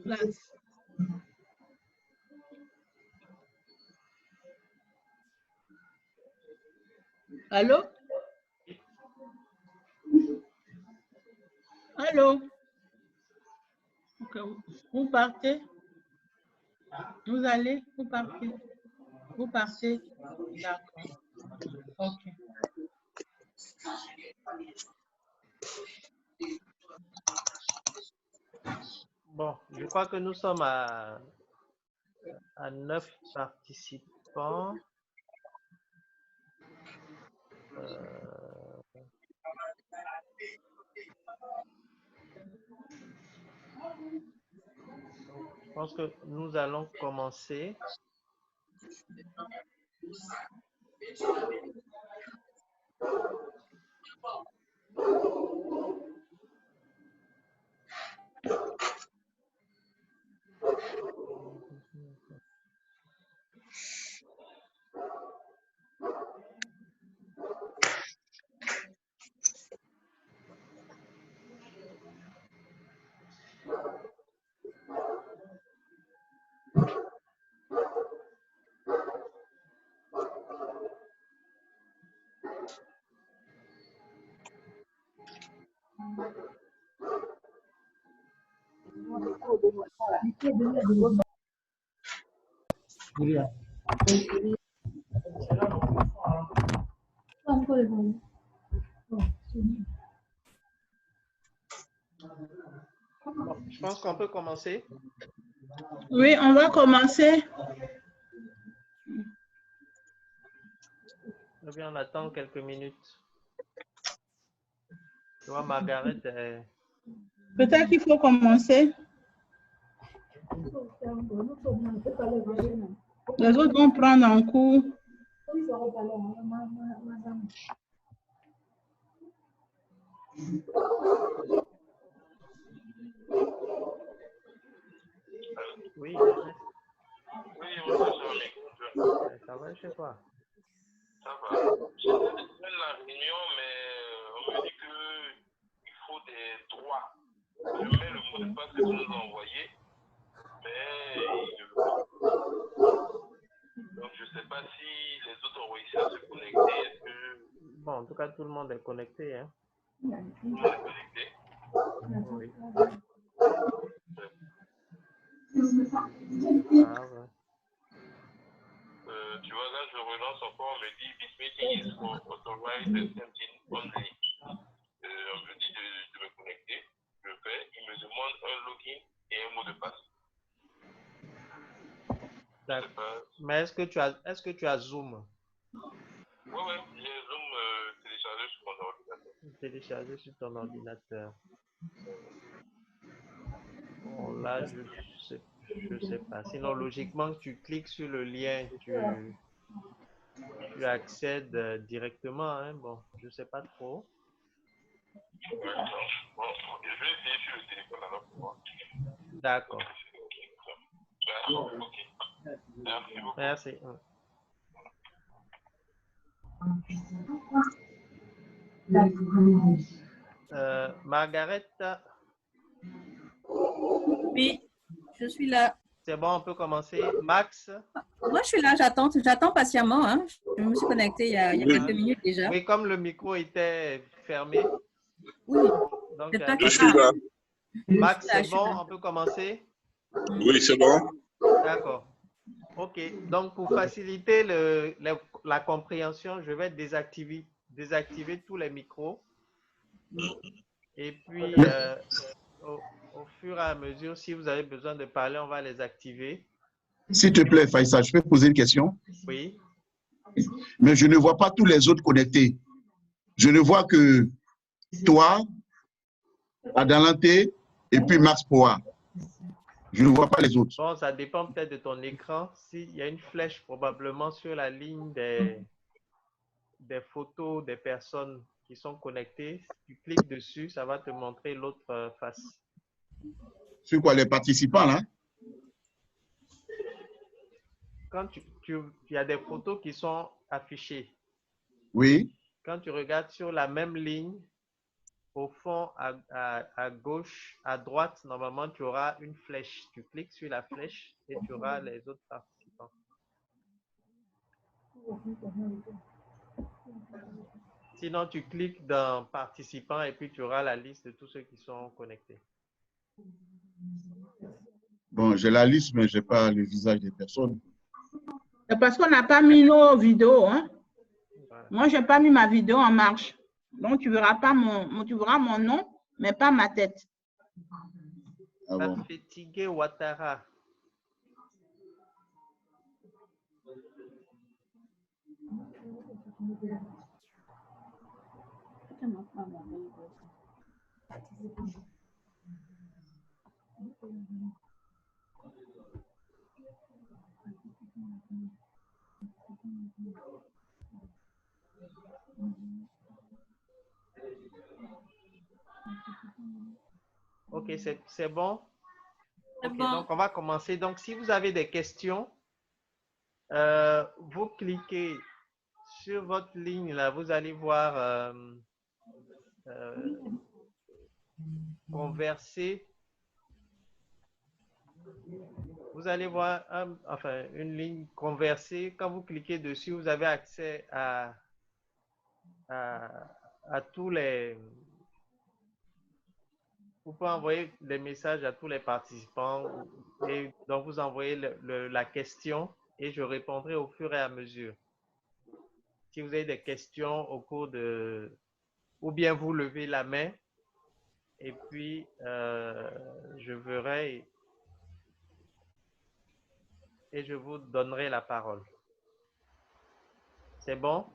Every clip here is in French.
Place. Allô? Allô? Okay. Vous partez? Vous allez? Vous partez? Vous partez? D'accord. Ok. Bon, je crois que nous sommes à 9 participants. Je pense que nous allons commencer. Bon, je pense qu'on peut commencer. Oui, on va commencer. Eh bien, on attend quelques minutes. Tu vois, Margaret. Peut-être qu'il faut commencer. Les autres vont prendre un cours. Oui. Ça va chez toi? Ça va. J'essaie de faire la réunion, mais on me dit qu'il faut des droits. Je mets le mot de passe que vous nous envoyez, mais il ne veut pas. Donc, je ne sais pas si les autres ont réussi à se connecter. Est-ce que... Bon, en tout cas, tout le monde est connecté. Hein? Tout le monde est connecté? Oui. Ah, ouais. Tu vois, là, je relance encore, on me dit this meeting is for authorized attending only. On me dit de me connecter. Je fais. Il me demande un login et un mot de passe. D'accord. Mais est-ce que tu as Zoom? Oui, j'ai Zoom téléchargé sur mon ordinateur. Téléchargé sur ton ordinateur. Bon, là, je sais pas. Sinon, logiquement, tu cliques sur le lien, tu accèdes directement. Hein? Bon, je sais pas trop. D'accord. Bon, je vais essayer sur le téléphone alors pour voir. D'accord. D'accord, ok. Merci beaucoup. Merci. Margaret, Oui, je suis là. c'est bon, on peut commencer. Max? Moi, je suis là, j'attends patiemment. Hein. Je me suis connectée il y a quelques minutes déjà. Oui, comme le micro était fermé. Oui, Donc, c'est toi Je qui suis là. parles. Max, Là, c'est je suis bon, là. on peut commencer? Oui, c'est bon. D'accord. OK. Donc, pour faciliter la compréhension, je vais désactiver tous les micros. Et puis, au fur et à mesure, si vous avez besoin de parler, on va les activer. S'il te plaît, Faïssa, je peux poser une question? Oui. Mais je ne vois pas tous les autres connectés. Je ne vois que toi, Adalante et puis Max Poa. Je ne vois pas les autres. Bon, ça dépend peut-être de ton écran. S'il y a une flèche probablement sur la ligne des photos des personnes qui sont connectées, si tu cliques dessus, ça va te montrer l'autre face. Sur quoi, les participants, là? Quand il y a des photos qui sont affichées. Oui. Quand tu regardes sur la même ligne, au fond, à gauche, à droite, normalement, tu auras une flèche. Tu cliques sur la flèche et tu auras les autres participants. Sinon, tu cliques dans participants et puis tu auras la liste de tous ceux qui sont connectés. Bon, j'ai la liste, mais je n'ai pas le visage des personnes. C'est parce qu'on n'a pas mis nos vidéos. Hein? Voilà. Moi, je n'ai pas mis ma vidéo en marche. Donc, tu verras mon nom, mais pas ma tête. Ah bon. Fatigué Ouattara. Ok, c'est bon? C'est Ok, bon. donc on va commencer. Donc, si vous avez des questions, vous cliquez sur votre ligne là, vous allez voir converser. Vous allez voir une ligne converser. Quand vous cliquez dessus, vous avez accès à tous les... Vous pouvez envoyer des messages à tous les participants et donc vous envoyez la question et je répondrai au fur et à mesure. Si vous avez des questions au cours de... Ou bien vous levez la main et puis je verrai et je vous donnerai la parole. C'est bon?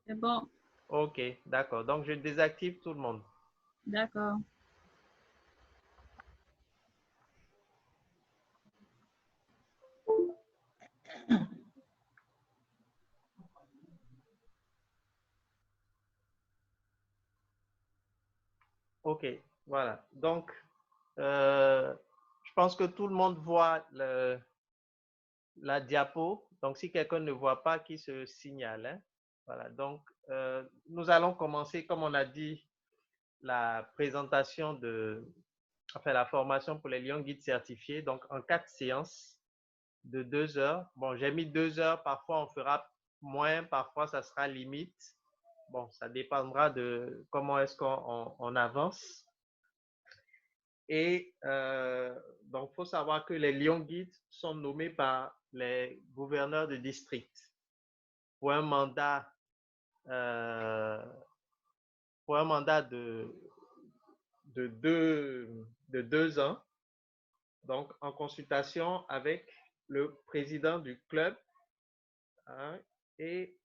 C'est bon. Ok, d'accord. Donc, je désactive tout le monde. D'accord. Ok, voilà. Donc, je pense que tout le monde voit la diapo. Donc, si quelqu'un ne voit pas, qu'il se signale. Hein? Voilà. Donc, nous allons commencer, comme on a dit, la présentation la formation pour les Lions Guides certifiés. Donc, en 4 séances de 2 heures. Bon, j'ai mis 2 heures. Parfois, on fera moins. Parfois, ça sera limite. Bon, ça dépendra de comment est-ce qu'on avance. Et donc, il faut savoir que les Lions Guides sont nommés par les gouverneurs de district pour un mandat, de 2 ans. Donc, en consultation avec le président du club hein, et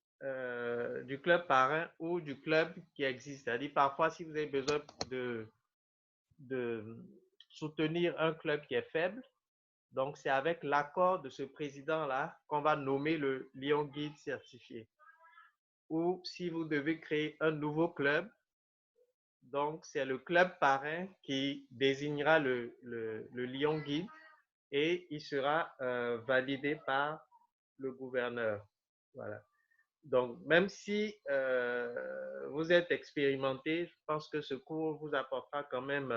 du club parrain ou du club qui existe. C'est-à-dire, parfois, si vous avez besoin de soutenir un club qui est faible, donc c'est avec l'accord de ce président-là qu'on va nommer le Lion Guide certifié. Ou si vous devez créer un nouveau club, donc c'est le club parrain qui désignera le Lion Guide et il sera validé par le gouverneur. Voilà. Donc, même si vous êtes expérimenté, je pense que ce cours vous apportera quand même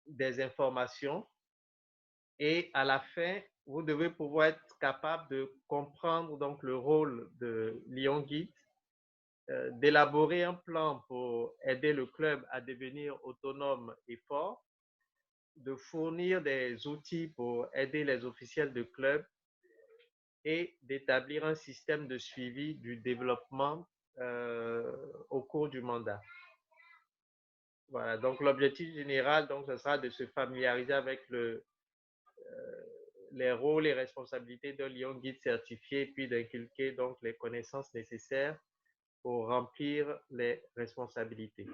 des informations. Et à la fin, vous devez pouvoir être capable de comprendre donc le rôle de Lion Guide, d'élaborer un plan pour aider le club à devenir autonome et fort, de fournir des outils pour aider les officiels de club et d'établir un système de suivi du développement au cours du mandat. Voilà, donc l'objectif général, donc, ce sera de se familiariser avec les rôles et responsabilités d'un Lion Guide certifié, puis d'inculquer donc les connaissances nécessaires pour remplir les responsabilités.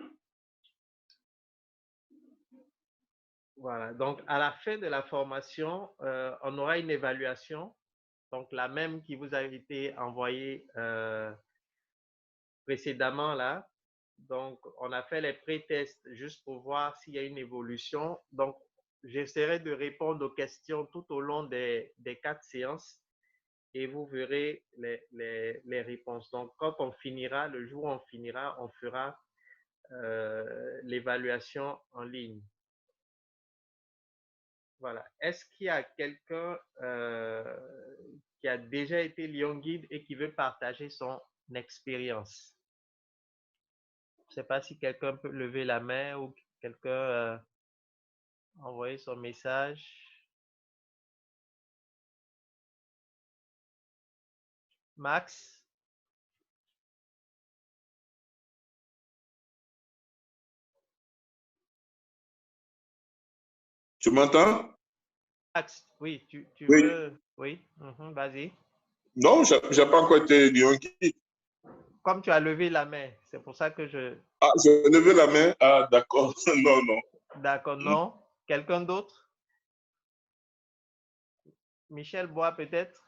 Voilà, donc à la fin de la formation, on aura une évaluation, donc la même qui vous a été envoyée précédemment là. Donc, on a fait les pré-tests juste pour voir s'il y a une évolution. Donc, j'essaierai de répondre aux questions tout au long des 4 séances. et vous verrez les réponses. Donc, quand on finira, le jour où on finira, on fera l'évaluation en ligne. Voilà. Est-ce qu'il y a quelqu'un qui a déjà été Lion Guide et qui veut partager son expérience? Je ne sais pas si quelqu'un peut lever la main ou quelqu'un envoyer son message. Max? Tu m'entends? Max, oui, tu Oui. veux? Oui, vas-y. Non, j'ai pas encore été Lion Guide. Comme tu as levé la main, c'est pour ça que je... Ah, j'ai levé la main. Ah, d'accord. Non, non. D'accord, non. Quelqu'un d'autre? Michel Bois, peut-être?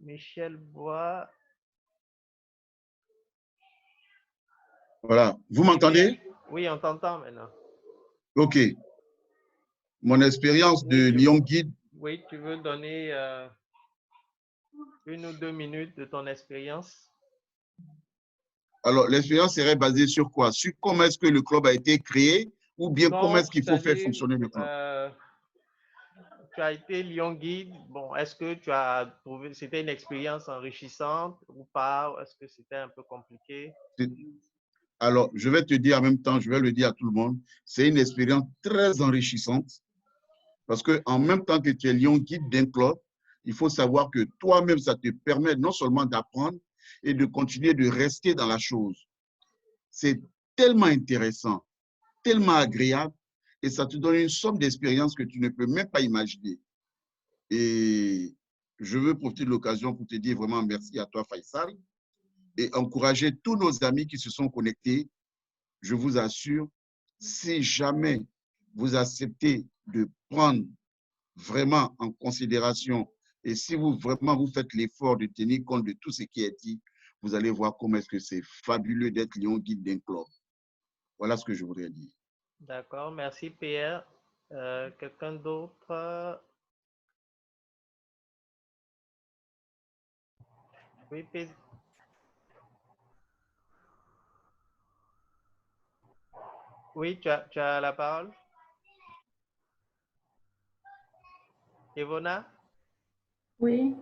Michel Bois. Voilà. Vous m'entendez? Oui, on t'entend maintenant. OK. Mon expérience de Lion Guide. Oui, tu veux donner 1 ou 2 minutes de ton expérience? Alors, l'expérience serait basée sur quoi? Sur comment est-ce que le club a été créé ou bien comment est-ce qu'il faut faire fonctionner le club? Tu as été Lion Guide. Bon, est-ce que tu as trouvé, c'était une expérience enrichissante ou pas? Est-ce que c'était un peu compliqué? Alors, je vais te dire en même temps, je vais le dire à tout le monde, c'est une expérience très enrichissante parce qu'en même temps que tu es Lion Guide d'un club, il faut savoir que toi-même, ça te permet non seulement d'apprendre et de continuer de rester dans la chose. C'est tellement intéressant, tellement agréable et ça te donne une somme d'expérience que tu ne peux même pas imaginer. Et je veux profiter de l'occasion pour te dire vraiment merci à toi, Faisal, et encourager tous nos amis qui se sont connectés. Je vous assure, si jamais vous acceptez de prendre vraiment en considération et si vous vraiment vous faites l'effort de tenir compte de tout ce qui est dit, vous allez voir comment est-ce que c'est fabuleux d'être Lion Guide d'un club. Voilà ce que je voudrais dire. D'accord, merci Pierre. Quelqu'un d'autre? Oui, Pierre. Oui, tu as la parole. Evona? Oui,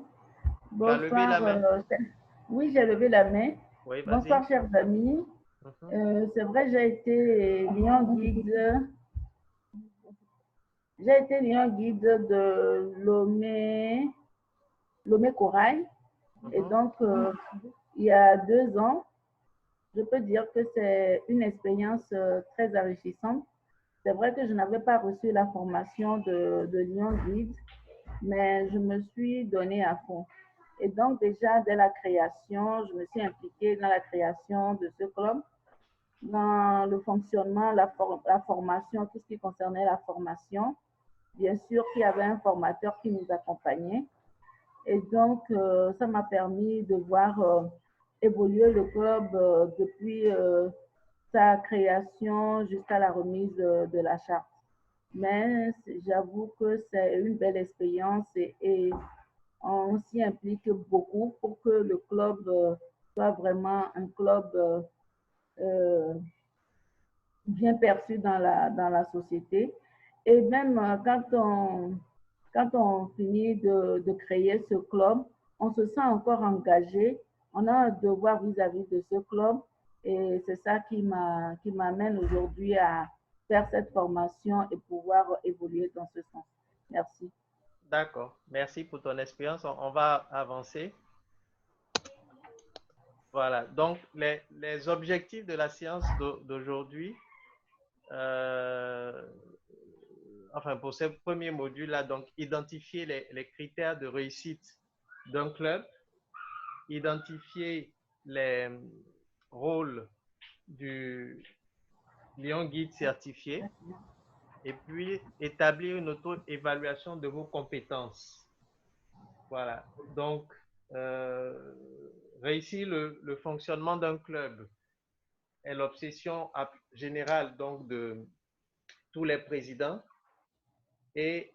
Tu as levé la bonsoir. main? Oui, j'ai levé la main. Oui, vas-y. Bonsoir, chers amis. C'est vrai, j'ai été Lion Guide. J'ai été Lion Guide de Lomé Corail. Et donc, il y a 2 ans, je peux dire que c'est une expérience très enrichissante. C'est vrai que je n'avais pas reçu la formation de Lion Guide, mais je me suis donnée à fond. Et donc, déjà, dès la création, je me suis impliquée dans la création de ce club, dans le fonctionnement, la formation, tout ce qui concernait la formation. Bien sûr qu'il y avait un formateur qui nous accompagnait. Et donc, ça m'a permis de voir évoluer le club depuis sa création jusqu'à la remise de la charte. Mais j'avoue que c'est une belle expérience et on s'y implique beaucoup pour que le club soit vraiment un club bien perçu dans la société. Et même quand on finit de créer ce club, on se sent encore engagé. On a un devoir vis-à-vis de ce club et c'est ça qui m'amène aujourd'hui à faire cette formation et pouvoir évoluer dans ce sens. Merci. D'accord. Merci pour ton expérience. On va avancer. Voilà. Donc, les objectifs de la séance d'aujourd'hui, enfin, pour ce premier module-là, donc, identifier les critères de réussite d'un club, identifier les rôles du Lion Guide certifié, et puis établir une auto-évaluation de vos compétences. Voilà. Donc, réussir le fonctionnement d'un club est l'obsession générale donc de tous les présidents. Et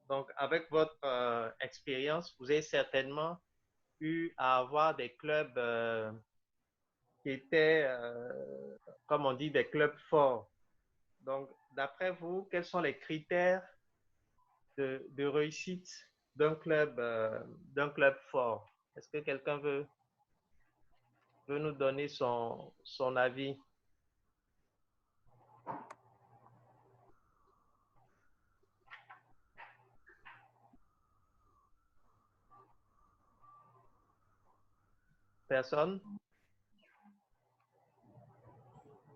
donc, avec votre expérience, vous avez certainement eu à avoir des clubs qui étaient, comme on dit, des clubs forts. Donc, d'après vous, quels sont les critères de réussite d'un club fort? Est-ce que quelqu'un veut nous donner son avis? Personne?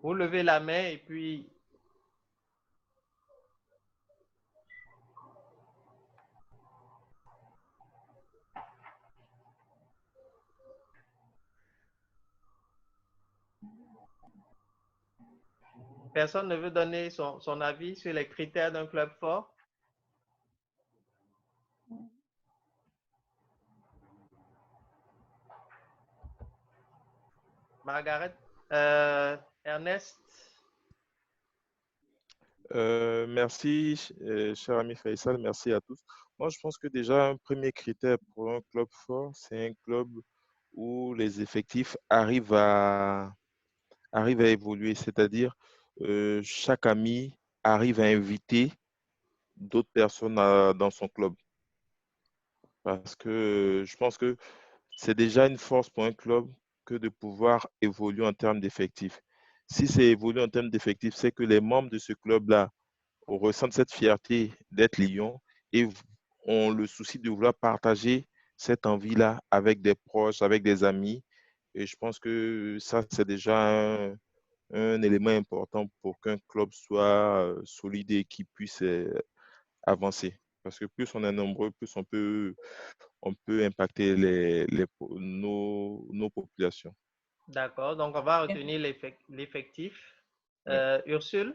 Vous levez la main et puis personne ne veut donner son avis sur les critères d'un club fort? Margaret, Ernest? Merci, cher ami Faisal, merci à tous. Moi, je pense que déjà, un premier critère pour un club fort, c'est un club où les effectifs arrivent à évoluer, c'est-à-dire chaque ami arrive à inviter d'autres personnes dans son club. Parce que je pense que c'est déjà une force pour un club que de pouvoir évoluer en termes d'effectifs. Si c'est évoluer en termes d'effectifs, c'est que les membres de ce club-là ressentent cette fierté d'être Lion et ont le souci de vouloir partager cette envie-là avec des proches, avec des amis. Et je pense que ça, c'est déjà un élément important pour qu'un club soit solide et qui puisse avancer. Parce que plus on est nombreux, plus on peut impacter nos populations. D'accord, donc on va retenir l'effectif. Oui. Ursule?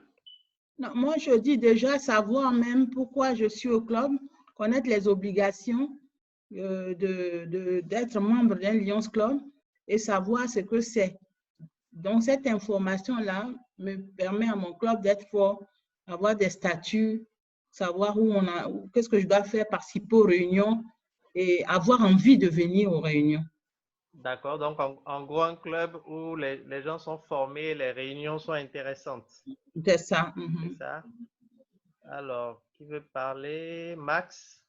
Non, moi, je dis déjà savoir même pourquoi je suis au club, connaître les obligations d'être membre d'un Lions Club et savoir ce que c'est. Donc, cette information-là me permet à mon club d'être fort, avoir des statuts, savoir qu'est-ce que je dois faire, participer aux réunions et avoir envie de venir aux réunions. D'accord, donc en gros, un club où les gens sont formés, les réunions sont intéressantes. C'est ça. C'est ça. Alors, qui veut parler? Max?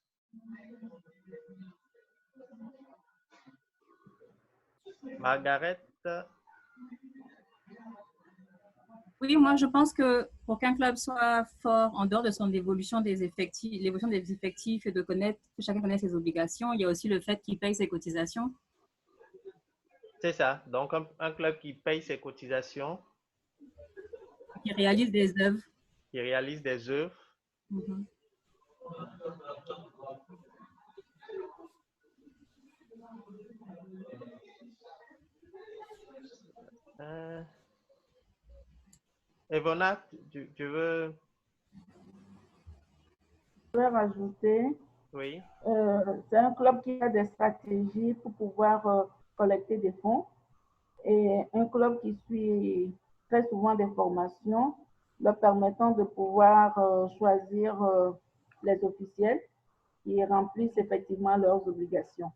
Margaret? Oui, moi, je pense que pour qu'un club soit fort, en dehors de son évolution des effectifs, l'évolution des effectifs et de connaître, que chacun connaisse ses obligations, il y a aussi le fait qu'il paye ses cotisations. C'est ça. Donc, un club qui paye ses cotisations. Qui réalise des œuvres. Qui réalise des œuvres. Mm-hmm. Evona, tu veux? Je vais rajouter. Oui. C'est un club qui a des stratégies pour pouvoir collecter des fonds et un club qui suit très souvent des formations leur permettant de pouvoir choisir les officiels qui remplissent effectivement leurs obligations.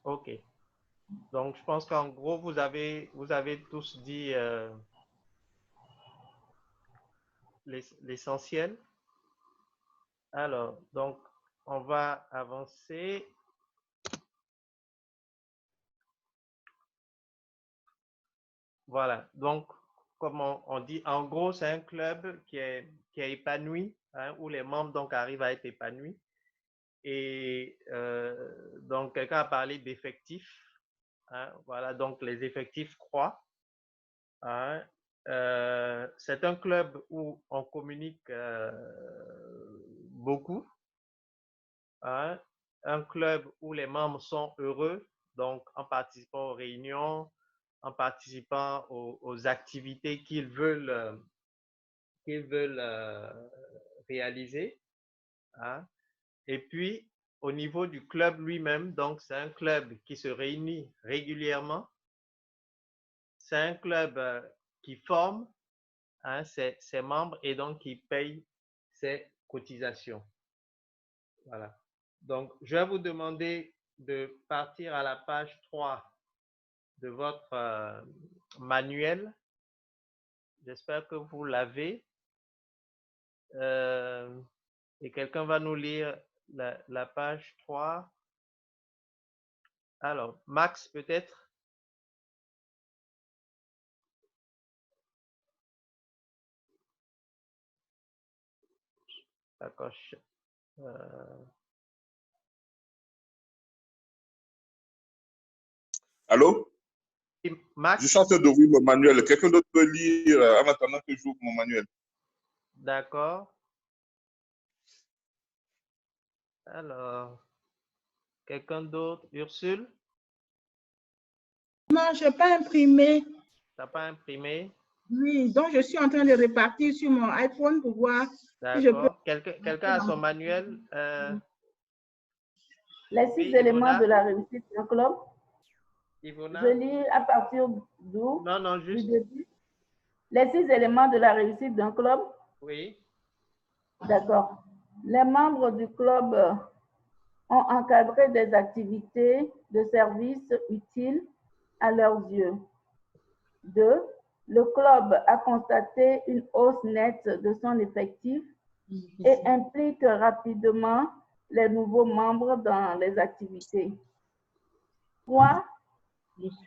OK. Donc, je pense qu'en gros, vous avez tous dit l'essentiel. Alors, donc, on va avancer. Voilà. Donc, comme on dit, en gros, c'est un club qui est épanoui, hein, où les membres donc arrivent à être épanouis. Et donc, quelqu'un a parlé d'effectifs. Hein, voilà, donc les effectifs croient. Hein. C'est un club où on communique beaucoup. Hein. Un club où les membres sont heureux, donc en participant aux réunions, en participant aux activités qu'ils veulent réaliser. Hein. Et puis, au niveau du club lui-même, donc c'est un club qui se réunit régulièrement. C'est un club qui forme, hein, ses membres et donc qui paye ses cotisations. Voilà. Donc, je vais vous demander de partir à la page 3 de votre manuel. J'espère que vous l'avez. Et quelqu'un va nous lire la page 3. Alors, Max, peut-être? D'accord. Allô? Max? Je suis en train d'ouvrir le manuel. Quelqu'un d'autre peut lire en attendant que j'ouvre mon manuel. D'accord. Alors, quelqu'un d'autre? Ursule? Non, je n'ai pas imprimé. Tu n'as pas imprimé? Oui, donc je suis en train de répartir sur mon iPhone pour voir si je peux. D'accord. Quelqu'un a son manuel? Les 6 Oui, éléments Ivona? de la réussite d'un club. Ivona? Je lis à partir d'où? Non, non, juste. Du début. Les 6 éléments de la réussite d'un club. Oui. D'accord. Les membres du club ont encadré des activités de service utiles à leurs yeux. 2. Le club a constaté une hausse nette de son effectif et implique rapidement les nouveaux membres dans les activités. 3.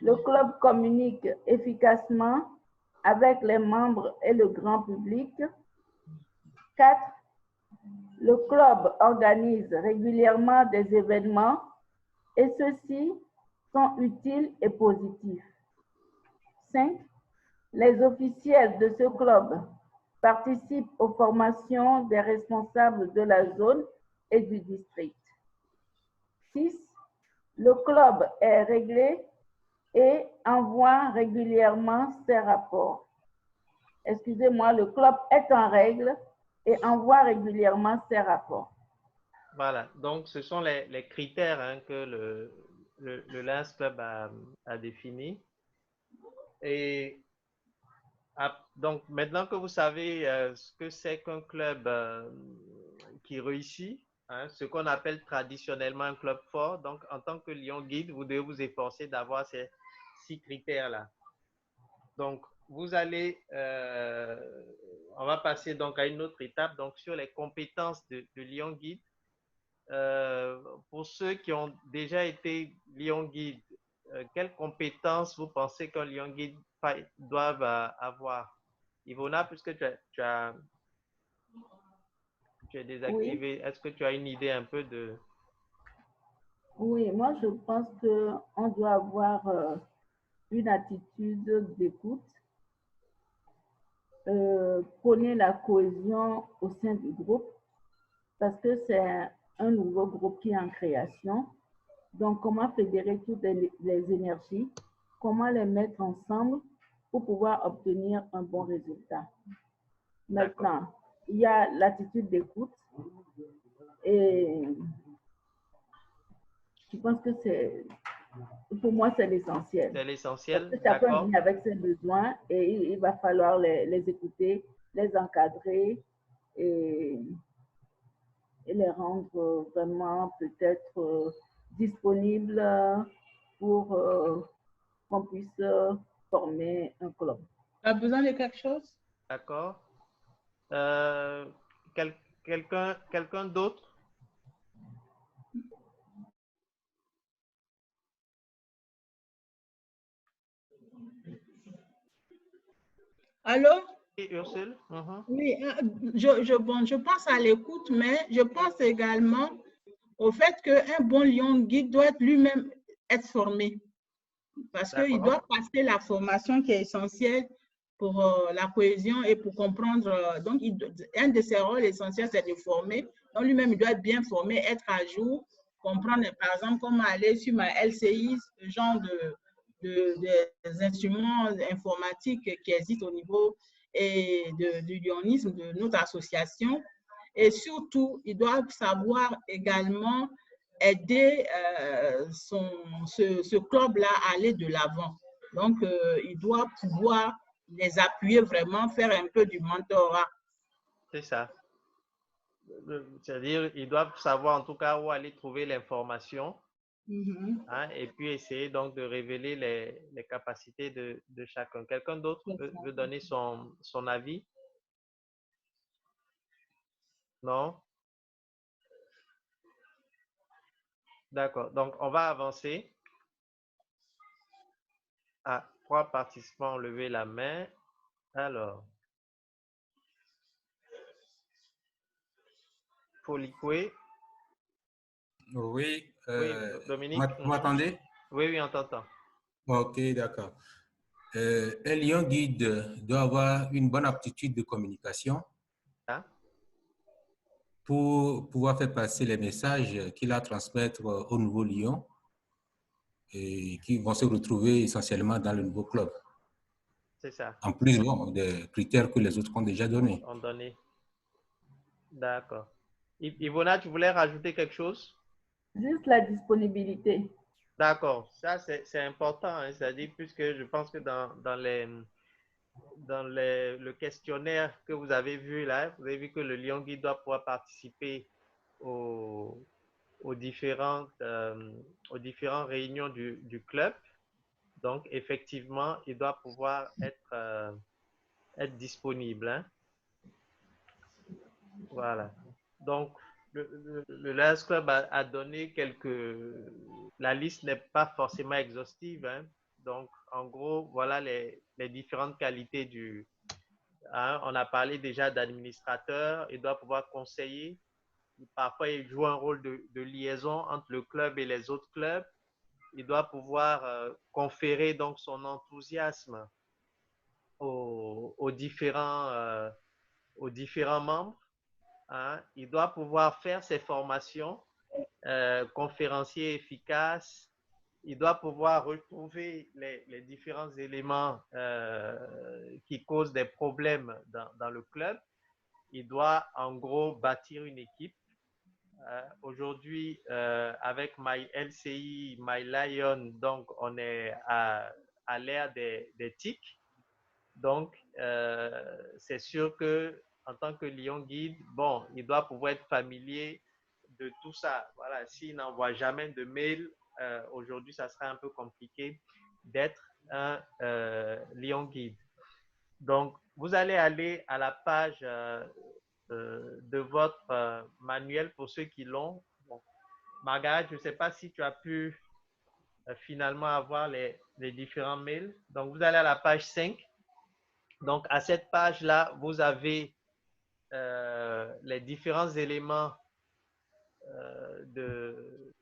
Le club communique efficacement avec les membres et le grand public. 4. Le club organise régulièrement des événements et ceux-ci sont utiles et positifs. 5. Les officiels de ce club participent aux formations des responsables de la zone et du district. 6. Le club est réglé et envoie régulièrement ses rapports. Excusez-moi, le club est en règle et envoie régulièrement ses rapports. Voilà, donc ce sont les critères hein, que le Lions Club a définis. Et donc maintenant que vous savez ce que c'est qu'un club qui réussit, hein, ce qu'on appelle traditionnellement un club fort, donc en tant que Lion Guide, vous devez vous efforcer d'avoir ces 6 critères-là. Donc, vous allez, on va passer donc à une autre étape, donc sur les compétences de Lion Guide. Pour ceux qui ont déjà été Lion Guide, quelles compétences vous pensez qu'un Lion Guide doivent avoir? Ivona, puisque tu es désactivé, oui. Est-ce que tu as une idée un peu de... Oui, moi je pense qu'on doit avoir une attitude d'écoute, prôner la cohésion au sein du groupe, parce que c'est un nouveau groupe qui est en création. Donc, comment fédérer toutes les énergies, comment les mettre ensemble pour pouvoir obtenir un bon résultat. Maintenant, il y a l'attitude d'écoute et je pense que pour moi, c'est l'essentiel. C'est l'essentiel, parce que chacun vient avec ses besoins et il va falloir les écouter, les encadrer et les rendre vraiment peut-être disponibles pour qu'on puisse former un club. Tu as besoin de quelque chose? D'accord. Quelqu'un d'autre? Allô? Oui, Ursule? Oui, je pense à l'écoute, mais je pense également au fait qu'un bon Lion Guide doit lui-même être formé. Parce qu'il doit passer la formation qui est essentielle pour la cohésion et pour comprendre. Donc, un de ses rôles essentiels, c'est de former. Donc, lui-même, il doit être bien formé, être à jour, comprendre, par exemple, comment aller sur ma LCI, ce genre des instruments informatiques qui existent au niveau du lionisme, de notre association. Et surtout, il doit savoir également aider ce club-là à aller de l'avant. Donc, il doit pouvoir les appuyer vraiment, faire un peu du mentorat. C'est ça. C'est-à-dire, ils doivent savoir en tout cas où aller trouver l'information. Hein, et puis essayer donc de révéler les capacités de chacun. Quelqu'un d'autre veut donner son avis? Non? D'accord. Donc, on va avancer. Ah, 3 participants ont levé la main. Alors, Folikwe. Oui, Oui, Dominique. vous m'entendez? Oui, oui, on t'entend. Ok, d'accord. Un lion guide doit avoir une bonne aptitude de communication pour pouvoir faire passer les messages qu'il a à transmettre au nouveau lion et qui vont se retrouver essentiellement dans le nouveau club. C'est ça. En plus des critères que les autres ont déjà donnés. D'accord. Ivona, tu voulais rajouter quelque chose? Juste la disponibilité. D'accord, ça c'est important, hein, c'est-à-dire puisque je pense que dans le questionnaire que vous avez vu là, vous avez vu que le lion guide doit pouvoir participer aux différentes réunions du club. Donc, effectivement, il doit pouvoir être disponible. Hein. Voilà. Donc, le Lions Club a donné La liste n'est pas forcément exhaustive. Hein. Donc, en gros, voilà les différentes qualités Hein. On a parlé déjà d'administrateur. Il doit pouvoir conseiller. Parfois, il joue un rôle de liaison entre le club et les autres clubs. Il doit pouvoir conférer donc son enthousiasme aux différents membres. Hein. Il doit pouvoir faire ses formations, conférencier efficace. Il doit pouvoir retrouver les différents éléments qui causent des problèmes dans le club. Il doit en gros bâtir une équipe. Aujourd'hui, avec MyLCI, MyLion, donc on est à l'ère des TIC. Donc, c'est sûr que en tant que lion guide, bon, il doit pouvoir être familier de tout ça. Voilà, s'il n'envoie jamais de mail, aujourd'hui, ça serait un peu compliqué d'être un lion guide. Donc, vous allez aller à la page de votre manuel pour ceux qui l'ont. Bon. Margaret, je ne sais pas si tu as pu finalement avoir les différents mails. Donc, vous allez à la page 5. Donc, à cette page-là, vous avez les différents éléments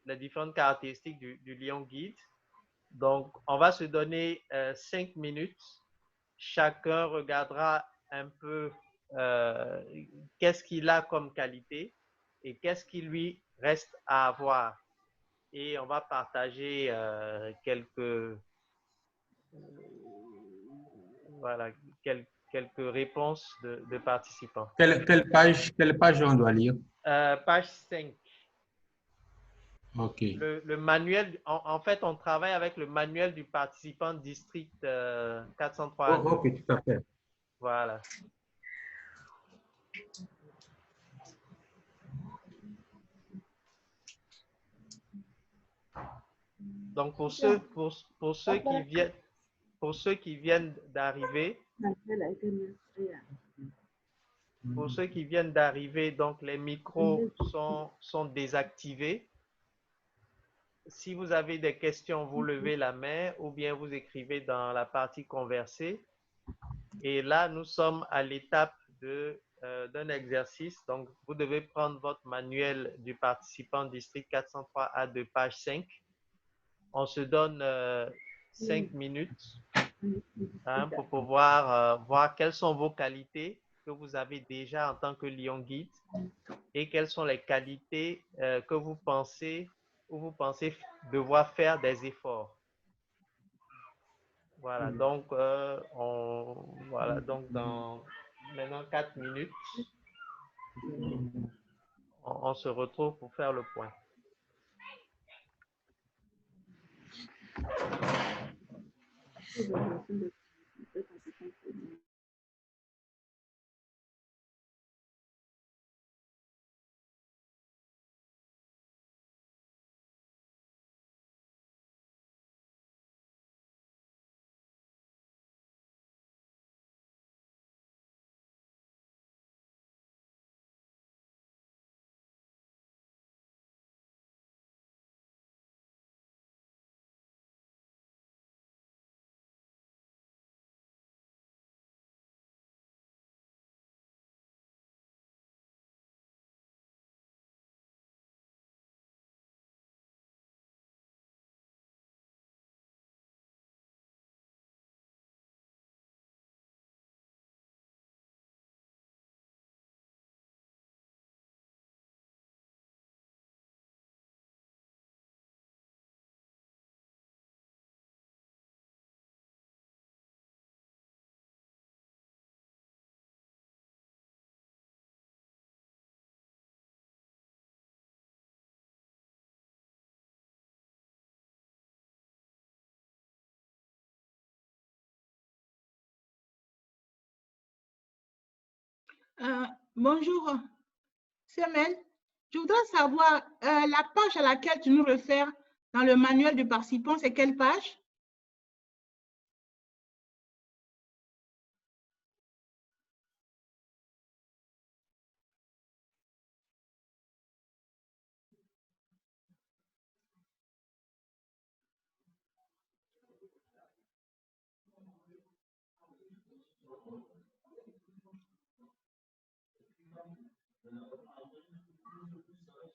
les différentes caractéristiques du lion guide. Donc, on va se donner 5 minutes. Chacun regardera un peu qu'est-ce qu'il a comme qualité et qu'est-ce qui lui reste à avoir. Et on va partager quelques réponses de participants. Quelle page on doit lire? Page 5. Ok. Le manuel, en fait, on travaille avec le manuel du participant district 403. Oh, ok, tout à fait. Voilà. Donc, pour ceux qui viennent d'arriver, donc les micros sont désactivés. Si vous avez des questions, vous levez la main ou bien vous écrivez dans la partie conversée. Et là, nous sommes à l'étape d'un exercice. Donc, vous devez prendre votre manuel du participant district 403A de page 5. On se donne 5 minutes pour pouvoir voir quelles sont vos qualités que vous avez déjà en tant que lion guide et quelles sont les qualités que vous pensez devoir faire des efforts. Voilà, donc donc dans maintenant 4 minutes, on se retrouve pour faire le point. peu conséquente pour nous. Bonjour, Samuel. Je voudrais savoir la page à laquelle tu nous réfères dans le manuel du participant, c'est quelle page?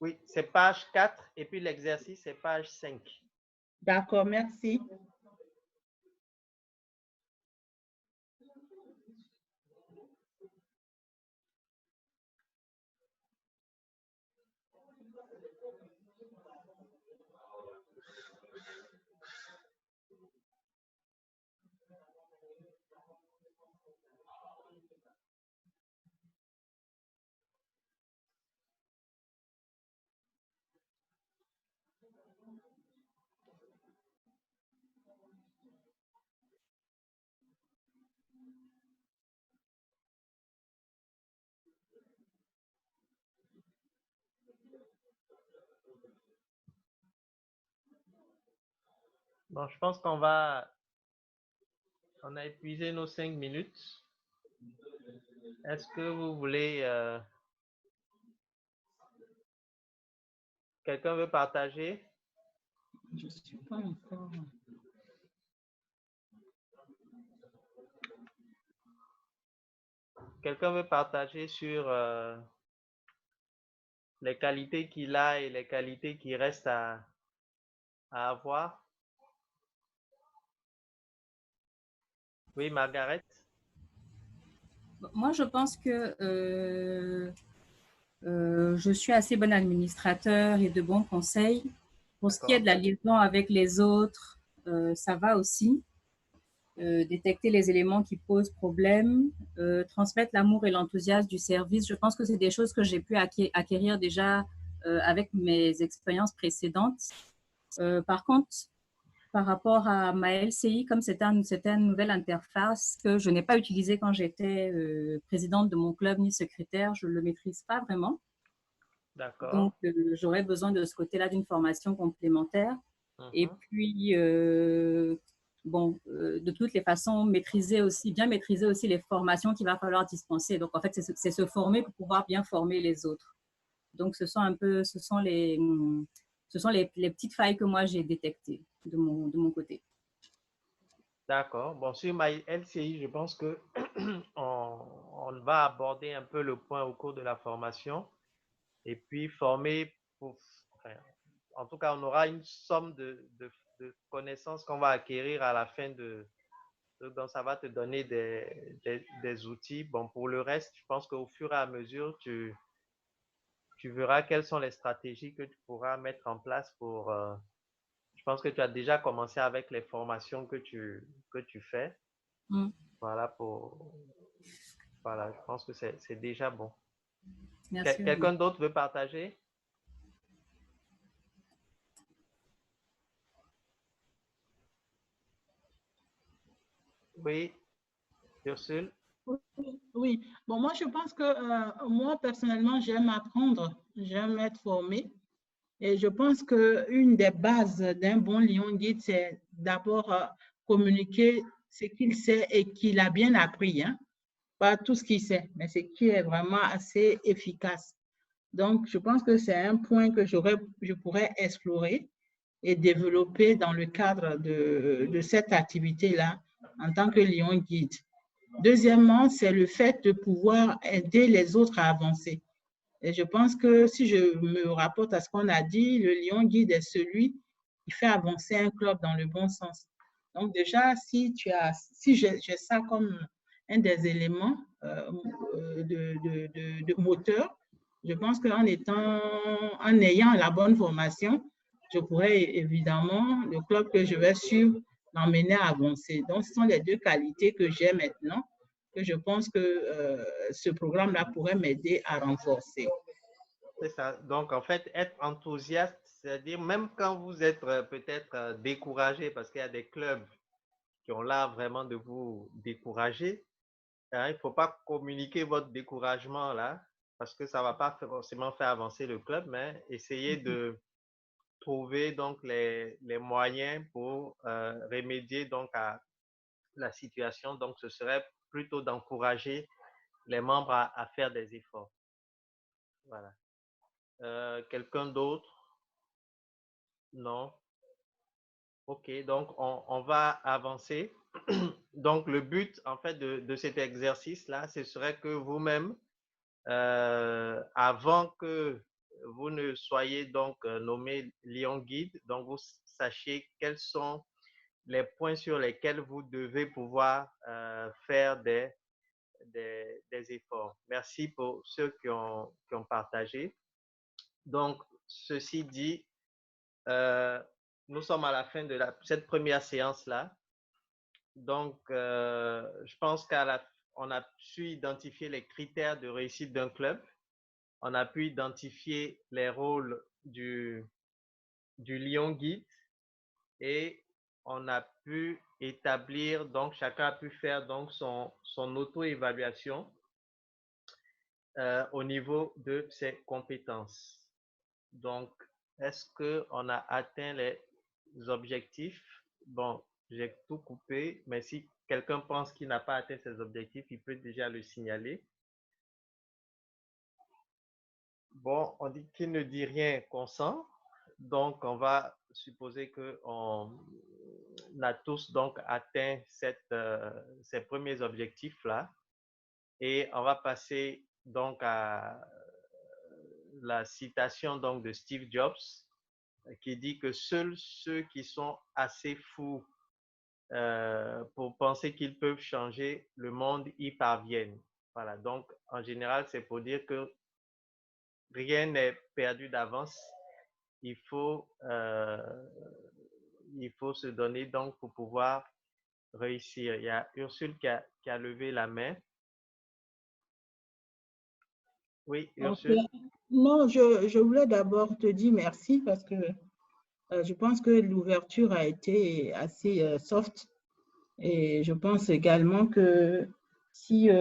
Oui, c'est page 4 et puis l'exercice, c'est page 5. D'accord, merci. Bon, je pense on a épuisé nos 5 minutes. Est-ce que vous voulez, quelqu'un veut partager? Je ne suis pas encore. Quelqu'un veut partager sur les qualités qu'il a et les qualités qui restent à avoir? Oui, Margaret? Moi, je pense que je suis assez bon administrateur et de bons conseils. Pour ce qui est de la liaison avec les autres, ça va aussi. Détecter les éléments qui posent problème, transmettre l'amour et l'enthousiasme du service. Je pense que c'est des choses que j'ai pu acquérir déjà avec mes expériences précédentes. Par contre, par rapport à ma LCI, comme c'était une nouvelle interface que je n'ai pas utilisée quand j'étais présidente de mon club ni secrétaire, je ne le maîtrise pas vraiment. D'accord. Donc, j'aurais besoin de ce côté-là d'une formation complémentaire. Et puis, bon, de toutes les façons, bien maîtriser aussi les formations qu'il va falloir dispenser. Donc, en fait, c'est se former pour pouvoir bien former les autres. Donc, ce sont les petites failles que moi, j'ai détectées de mon côté. D'accord. Bon, sur ma LCI, je pense que on va aborder un peu le point au cours de la formation et puis former en tout cas, on aura une somme de connaissances qu'on va acquérir à la fin donc ça va te donner des outils. Bon, pour le reste, je pense qu'au fur et à mesure, tu verras quelles sont les stratégies que tu pourras mettre en place pour... je pense que tu as déjà commencé avec les formations que tu fais. Voilà, je pense que c'est déjà bon. Merci. Quelqu'un d'autre veut partager? Oui. Ursule? Oui, bon, moi, je pense que moi, personnellement, j'aime apprendre, j'aime être formée. Et je pense qu'une des bases d'un bon lion guide, c'est d'abord communiquer ce qu'il sait et qu'il a bien appris, hein. Pas tout ce qu'il sait, mais ce qui est vraiment assez efficace. Donc, je pense que c'est un point que je pourrais explorer et développer dans le cadre de cette activité-là en tant que lion guide. Deuxièmement, c'est le fait de pouvoir aider les autres à avancer. Et je pense que si je me rapporte à ce qu'on a dit, le lion guide est celui qui fait avancer un club dans le bon sens. Donc déjà, si j'ai ça comme un des éléments de moteur, je pense qu'en ayant la bonne formation, je pourrais évidemment, le club que je vais suivre, l'emmener à avancer. Donc, ce sont les deux qualités que j'ai maintenant, que je pense que ce programme-là pourrait m'aider à renforcer. C'est ça. Donc, en fait, être enthousiaste, c'est-à-dire même quand vous êtes peut-être découragé, parce qu'il y a des clubs qui ont l'air vraiment de vous décourager, hein, il ne faut pas communiquer votre découragement là, parce que ça ne va pas forcément faire avancer le club, mais essayer de trouver donc les moyens pour remédier donc à la situation. Donc, ce serait plutôt d'encourager les membres à faire des efforts. Voilà. Quelqu'un d'autre? Non? Ok, donc on va avancer. Donc, le but, en fait, de cet exercice-là, ce serait que vous-même, avant que vous ne soyez donc nommé Lion Guide, donc vous sachiez quels sont les points sur lesquels vous devez pouvoir faire des efforts. Merci pour ceux qui ont partagé. Donc, ceci dit, nous sommes à la fin de cette première séance-là. Donc, je pense qu'on a su identifier les critères de réussite d'un club. On a pu identifier les rôles du lion guide et on a pu établir, donc chacun a pu faire donc son auto-évaluation au niveau de ses compétences. Donc, est-ce qu'on a atteint les objectifs? Bon, j'ai tout coupé, mais si quelqu'un pense qu'il n'a pas atteint ses objectifs, il peut déjà le signaler. Bon, on dit qu'il ne dit rien consent, donc on va supposer qu'on a tous donc atteint ces premiers objectifs-là et on va passer donc à la citation donc de Steve Jobs qui dit que seuls ceux qui sont assez fous pour penser qu'ils peuvent changer le monde y parviennent. Voilà, donc en général, c'est pour dire que rien n'est perdu d'avance. Il faut se donner donc pour pouvoir réussir. Il y a Ursule qui a levé la main. Oui, Ursule. Okay. Non, je voulais d'abord te dire merci parce que je pense que l'ouverture a été assez soft et je pense également que si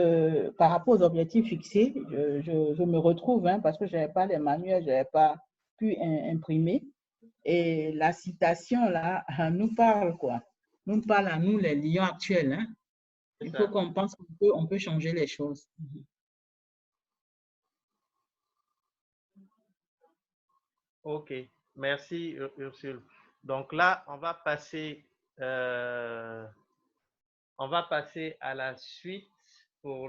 par rapport aux objectifs fixés, je me retrouve hein, parce que je n'avais pas les manuels, je n'avais pas pu imprimer et la citation là nous parle quoi, nous parle à nous les lions actuels. Hein. Il faut qu'on pense qu'on peut changer les choses. Ok, merci Ursule. Donc là, on va passer à la suite pour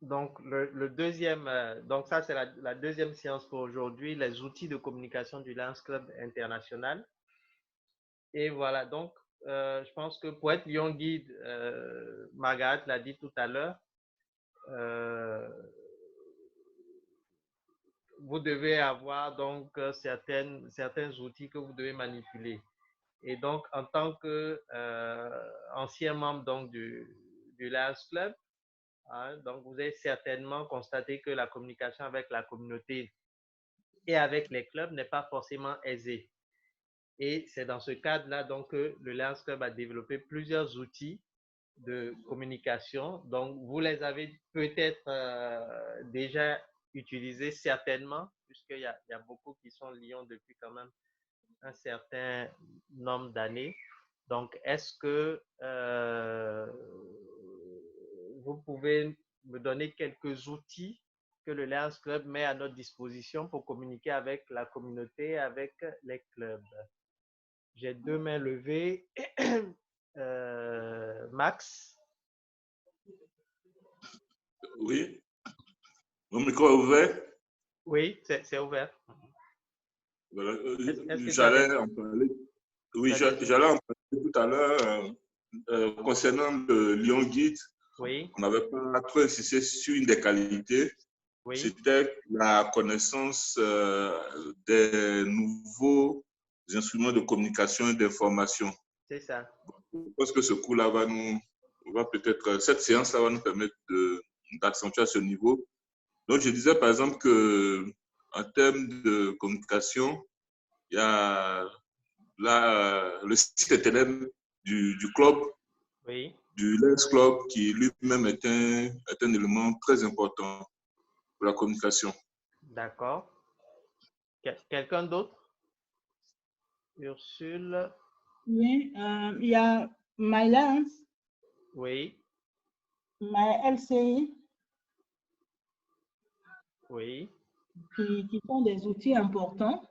donc le deuxième. Donc ça, c'est la deuxième séance pour aujourd'hui, les outils de communication du Lions Club International. Et voilà, donc je pense que pour être lion guide, Margaret l'a dit tout à l'heure, vous devez avoir donc certains outils que vous devez manipuler. Et donc, en tant que ancien membre donc, du Lions Club, hein, donc vous avez certainement constaté que la communication avec la communauté et avec les clubs n'est pas forcément aisée. Et c'est dans ce cadre-là donc que le Lions Club a développé plusieurs outils de communication. Donc, vous les avez peut-être déjà utilisés certainement, puisqu'il y a beaucoup qui sont Lyon depuis quand même un certain nombre d'années. Donc, est-ce que vous pouvez me donner quelques outils que le Lions Club met à notre disposition pour communiquer avec la communauté, avec les clubs? J'ai 2 mains levées. Max? Oui. Mon micro est ouvert? Oui, c'est ouvert. Voilà. Est-ce que J'allais en parler. Oui, j'allais en parler tout à l'heure concernant le Lyon Guide. Oui. On n'avait pas trop insisté sur une des qualités. Oui. C'était la connaissance des nouveaux instruments de communication et d'information. C'est ça. Je pense que ce cours-là cette séance-là va nous permettre d'accentuer à ce niveau. Donc, je disais par exemple qu'en termes de communication, il y a le site internet du club, oui, du Lions Club, qui lui-même est un élément très important pour la communication. D'accord. Quelqu'un d'autre? Ursule? Oui, il y a My Lions. Oui. My LCI. Oui. Qui sont des outils importants.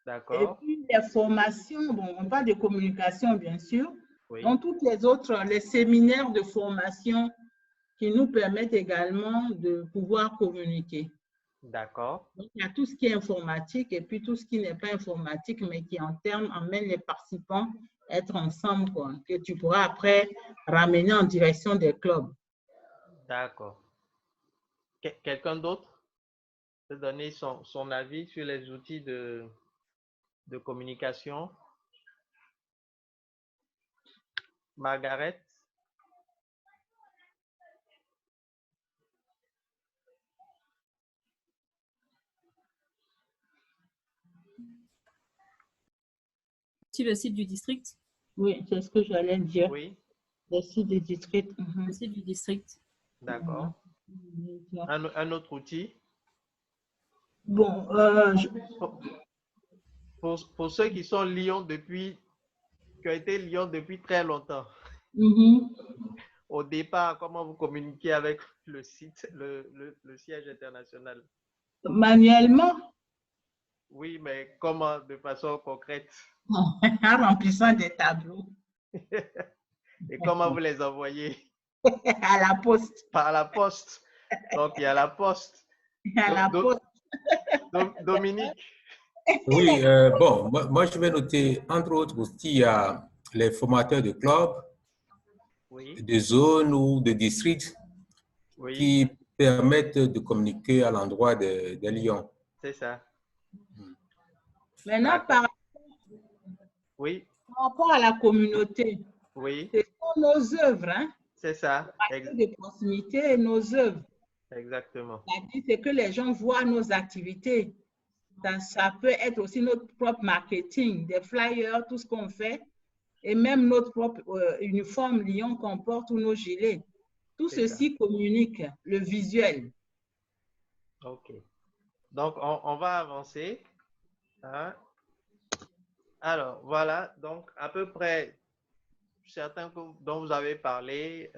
D'accord. Et puis les formations, bon, on parle de communication bien sûr. Oui. Donc toutes les autres, les séminaires de formation qui nous permettent également de pouvoir communiquer. D'accord. Donc il y a tout ce qui est informatique et puis tout ce qui n'est pas informatique, mais qui en termes emmène les participants à être ensemble, quoi, que tu pourras après ramener en direction des clubs. D'accord. Quelqu'un d'autre peut donner son avis sur les outils de communication? Margaret? Sur le site du district? Oui, c'est ce que j'allais dire. Oui. Le site du district. Le site du district. D'accord. Un autre outil? Bon, pour ceux qui sont Lyon qui ont été Lyon depuis très longtemps. Au départ, comment vous communiquez avec le site, le siège international? Manuellement? Oui, mais comment de façon concrète? En remplissant des tableaux. Et comment vous les envoyez? À la poste. Par la poste. Donc, il y a la poste. À la poste. Dominique? Oui, bon, moi, je vais noter, entre autres, aussi, il y a les formateurs de clubs, oui, de zones ou de districts oui, qui permettent de communiquer à l'endroit des Lions. C'est ça. Maintenant, par rapport à la communauté, oui, ce sont nos œuvres, hein? C'est ça. De proximité et nos œuvres. Exactement. C'est que les gens voient nos activités. Ça peut être aussi notre propre marketing, des flyers, tout ce qu'on fait, et même notre propre uniforme Lyon qu'on porte ou nos gilets. Tout ceci communique le visuel. OK. Donc, on va avancer. Hein? Alors, voilà. Donc, à peu près, certains dont vous avez parlé,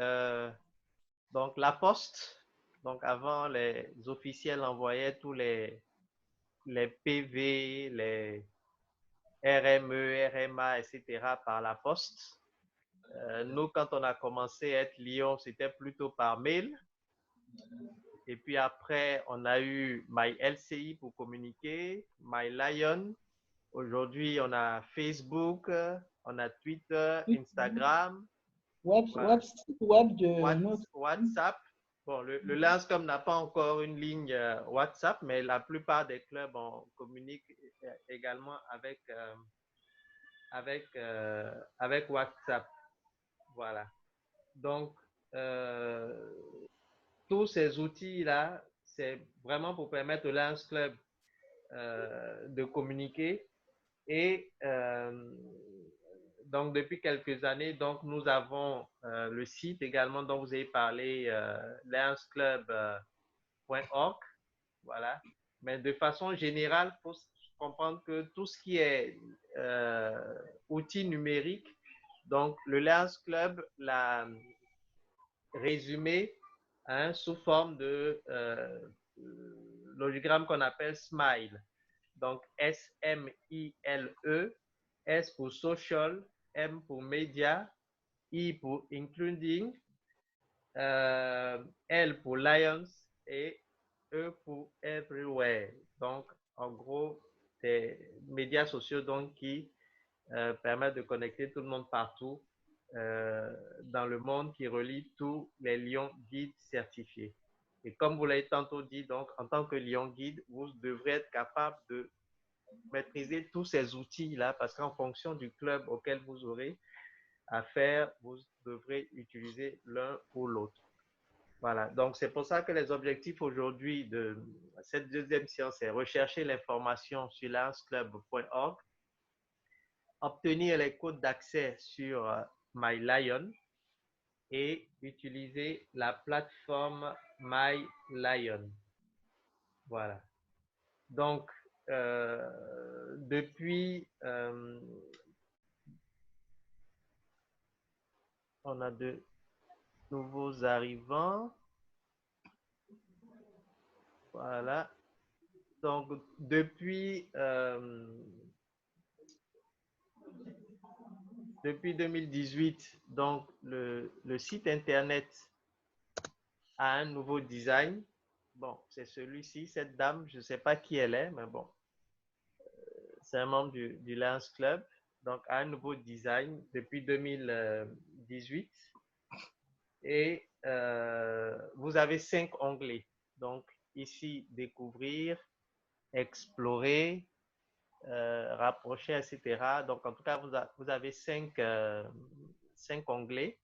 donc la poste. Donc, avant, les officiels envoyaient tous les PV, les RME, RMA, etc. par la poste. Nous, quand on a commencé à être Lyon, c'était plutôt par mail. Et puis après, on a eu My LCI pour communiquer, My Lion. Aujourd'hui, on a Facebook, on a Twitter, Instagram, WhatsApp. Bon, le Lions n'a pas encore une ligne WhatsApp, mais la plupart des clubs on communique également avec WhatsApp. Voilà. Donc, tous ces outils-là, c'est vraiment pour permettre au Lions Club de communiquer Et donc, depuis quelques années, donc, nous avons le site également dont vous avez parlé, lionsclub.org. Voilà. Mais de façon générale, il faut comprendre que tout ce qui est outils numériques, donc le Lions Club l'a résumé sous forme de logogramme qu'on appelle SMILE. Donc S-M-I-L-E, S pour social, M pour media, I pour including, L pour Lions et E pour everywhere. Donc, en gros, des médias sociaux donc, qui permettent de connecter tout le monde partout dans le monde, qui relie tous les lions guides certifiés. Et comme vous l'avez tantôt dit, donc, en tant que lion guide, vous devrez être capable de maîtriser tous ces outils-là parce qu'en fonction du club auquel vous aurez affaire, vous devrez utiliser l'un ou l'autre. Voilà, donc c'est pour ça que les objectifs aujourd'hui de cette deuxième séance, c'est rechercher l'information sur lionsclub.org, obtenir les codes d'accès sur MyLion et utiliser la plateforme MyLion. Voilà. Donc, depuis, on a de nouveaux arrivants. Voilà. Donc, depuis 2018, donc le site Internet a un nouveau design. Bon, c'est celui-ci, cette dame, je ne sais pas qui elle est, mais bon, c'est un membre du Lions Club, donc a un nouveau design depuis 2018. Et vous avez 5 onglets. Donc, ici, découvrir, explorer, rapprocher, etc. Donc, en tout cas, vous avez 5 onglets.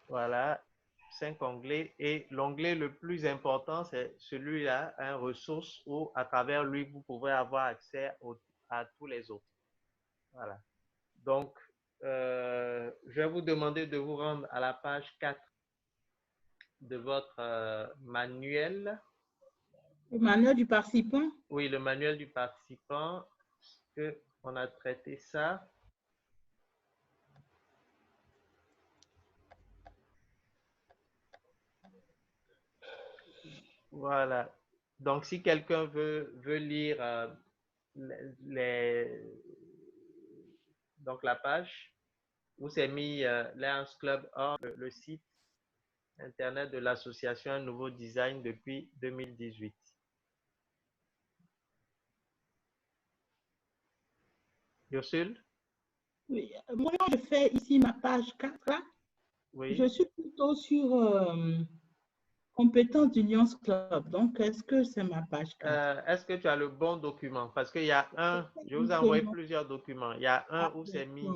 Voilà, 5 onglets. Et l'onglet le plus important, c'est celui-là, ressources, où à travers lui, vous pouvez avoir accès à tous les autres. Voilà. Donc, je vais vous demander de vous rendre à la page 4 de votre manuel. Le manuel du participant? Oui, le manuel du participant. Est-ce qu'on a traité ça? Voilà. Donc, si quelqu'un veut lire donc la page où c'est mis Lions Club Org, le site Internet de l'association Un Nouveau Design depuis 2018. Ursule? Oui, moi, je fais ici ma page 4, là. Oui. Je suis plutôt sur compétences du Lions Club. Donc, est-ce que c'est ma page 4? Est-ce que tu as le bon document? Parce qu'il y a un, je vous ai envoyé plusieurs documents. Il y a un où c'est mis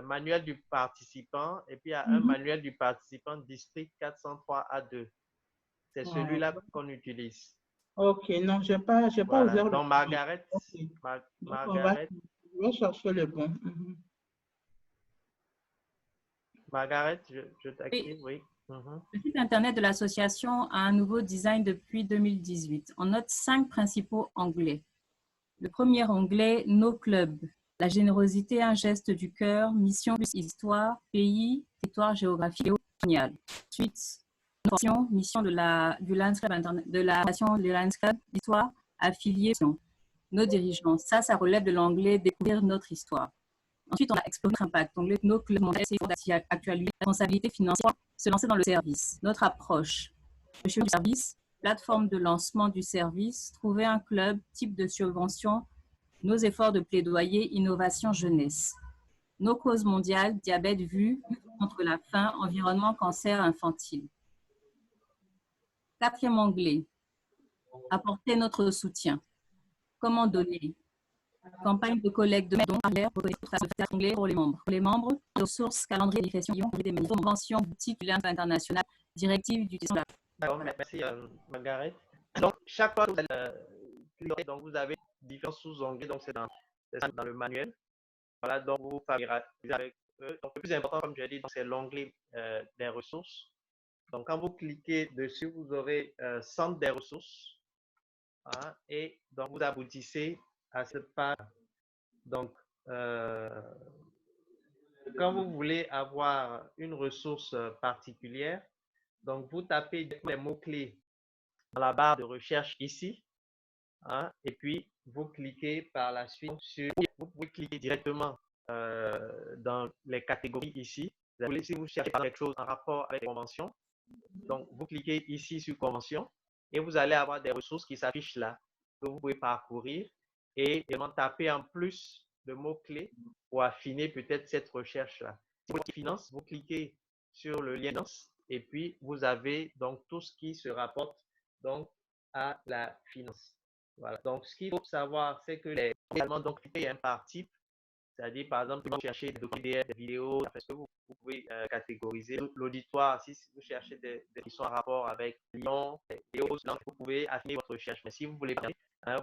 manuel du participant et puis il y a un manuel du participant district 403A2. C'est celui-là qu'on utilise. Ok, non, je n'ai pas ouvert le Donc, Margaret, okay. Margaret. Je vais chercher le bon. Margaret, je t'active, oui. Le site Internet de l'association a un nouveau design depuis 2018. On note 5 principaux onglets. Le premier onglet, Nos clubs. La générosité, un geste du cœur, mission plus histoire, pays, territoire géographique et colonial. Ensuite, mission de la Lions Club Internet, de la nation des Lions Club, histoire, affiliés, nos dirigeants. Ça relève de l'onglet Découvrir notre histoire. Ensuite, on a Explorer notre impact. Onglet Nos clubs, actualité, responsabilité financière, se lancer dans le service. Notre approche. Le chemin du service, plateforme de lancement du service, trouver un club, type de subvention, nos efforts de plaidoyer, innovation, jeunesse. Nos causes mondiales, diabète, vue, contre la faim, environnement, cancer, infantile. 4e onglet, apporter notre soutien. Comment donner? Campagne de collecte de dons, pour les membres. Pour les membres, ressources, calendrier, manifestation, convention, boutique, Lions international, directive d'utilisation. D'accord, merci Margaret. Donc, chaque fois que vous allez donc vous avez différents sous-onglets, donc c'est dans le manuel. Voilà, donc vous familiarisez avec eux. Donc, le plus important, comme j'ai dit, c'est l'onglet des ressources. Donc, quand vous cliquez dessus, vous aurez Centre des ressources. Hein, et donc, vous aboutissez à cette page. Donc, quand vous voulez avoir une ressource particulière, donc vous tapez les mots-clés dans la barre de recherche ici. Hein, et puis, vous cliquez par la suite sur... Vous pouvez cliquer directement dans les catégories ici. Si vous cherchez quelque chose en rapport avec les conventions, donc vous cliquez ici sur convention et vous allez avoir des ressources qui s'affichent là, que vous pouvez parcourir et également taper en plus de mots-clés pour affiner peut-être cette recherche-là. Si vous voulez finance, vous cliquez sur le lien finance et puis vous avez donc tout ce qui se rapporte donc à la finance. Voilà. Donc, ce qu'il faut savoir, c'est que également, donc, il y a un par type. C'est-à-dire, par exemple, vous cherchez des documents, des vidéos, parce que vous pouvez catégoriser l'auditoire. Si vous cherchez des qui sont en rapport avec Lyon, et autres, donc vous pouvez affiner votre recherche. Mais si vous voulez,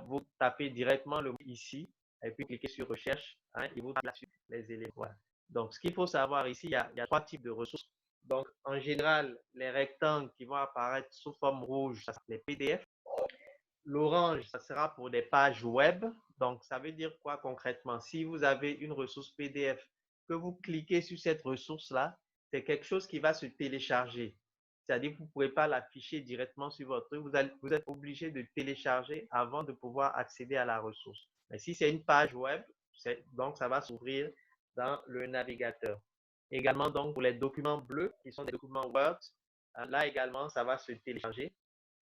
vous tapez directement le mot ici, et puis cliquez sur recherche, et vous tapez les éléments. Voilà. Donc, ce qu'il faut savoir ici, il y a 3 types de ressources. Donc, en général, les rectangles qui vont apparaître sous forme rouge, ça, c'est les PDF. L'orange, ça sera pour des pages web. Donc, ça veut dire quoi concrètement? Si vous avez une ressource PDF, que vous cliquez sur cette ressource-là, c'est quelque chose qui va se télécharger. C'est-à-dire que vous ne pouvez pas l'afficher directement sur votre truc. Vous êtes obligé de télécharger avant de pouvoir accéder à la ressource. Mais si c'est une page web, donc ça va s'ouvrir dans le navigateur. Également, donc, pour les documents bleus, qui sont des documents Word, là également, ça va se télécharger.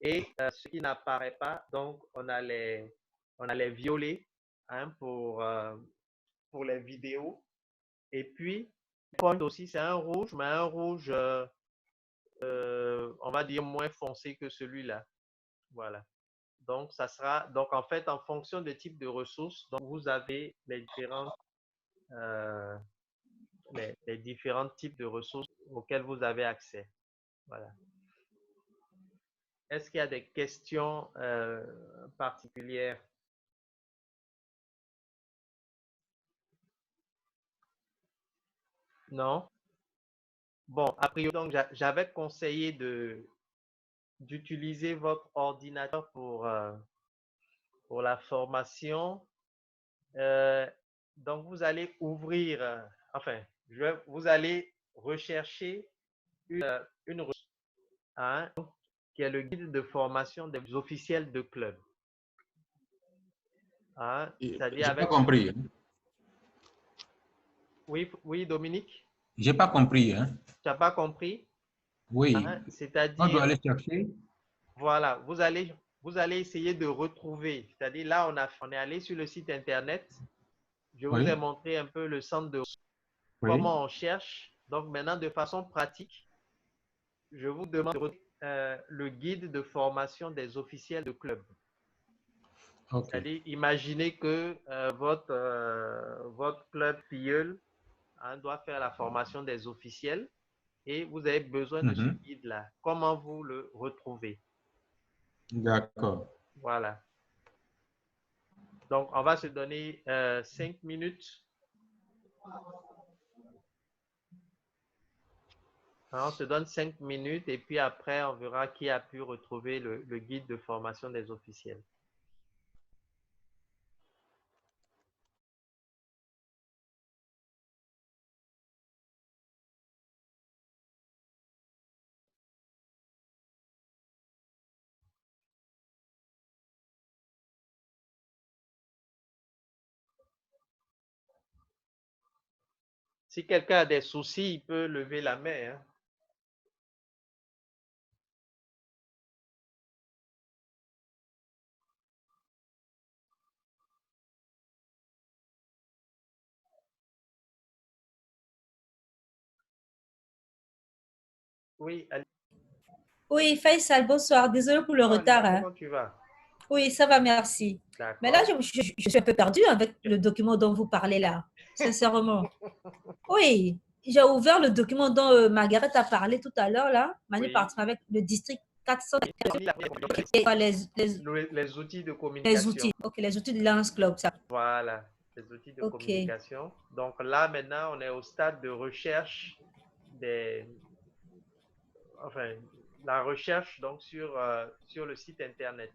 Et ce qui n'apparaît pas, donc on a les violets pour les vidéos. Et puis, point aussi, c'est un rouge, mais un rouge, on va dire, moins foncé que celui-là. Voilà. Donc, ça sera, donc en fait, en fonction des types de ressources, donc vous avez les différents types de ressources auxquelles vous avez accès. Voilà. Est-ce qu'il y a des questions particulières? Non? Bon, a priori, donc, j'avais conseillé d'utiliser votre ordinateur pour la formation. Donc, vous allez ouvrir, vous allez rechercher une ressource qui est le guide de formation des officiels de club. C'est-à-dire J'ai pas compris. Oui, Dominique? J'ai pas compris. Hein? Tu n'as pas compris? Oui. C'est-à-dire, on doit aller chercher. Voilà, vous allez essayer de retrouver. C'est-à-dire, là, on est allé sur le site Internet. Je vous ai montré un peu le centre de comment on cherche. Donc, maintenant, de façon pratique, je vous demande de retrouver le guide de formation des officiels de club. Okay. C'est-à-dire, imaginez que votre club Tilleul doit faire la formation des officiels et vous avez besoin de ce guide-là. Comment vous le retrouvez? D'accord. Voilà. Donc, on va se donner 5 minutes. Alors, on se donne 5 minutes et puis après, on verra qui a pu retrouver le guide de formation des officiels. Si quelqu'un a des soucis, il peut lever la main. Hein. Oui, allez. Oui, Faisal, bonsoir. Désolée pour le retard. Comment tu vas? Oui, ça va, merci. Mais là, je suis un peu perdue avec le document dont vous parlez là, sincèrement. Oui, j'ai ouvert le document dont Margaret a parlé tout à l'heure, là, Manu parti avec le district 400. Les outils de communication. Les outils, ok, les outils de Lance Club, ça. Voilà, les outils de communication. Donc là, maintenant, on est au stade de recherche la recherche donc sur le site internet.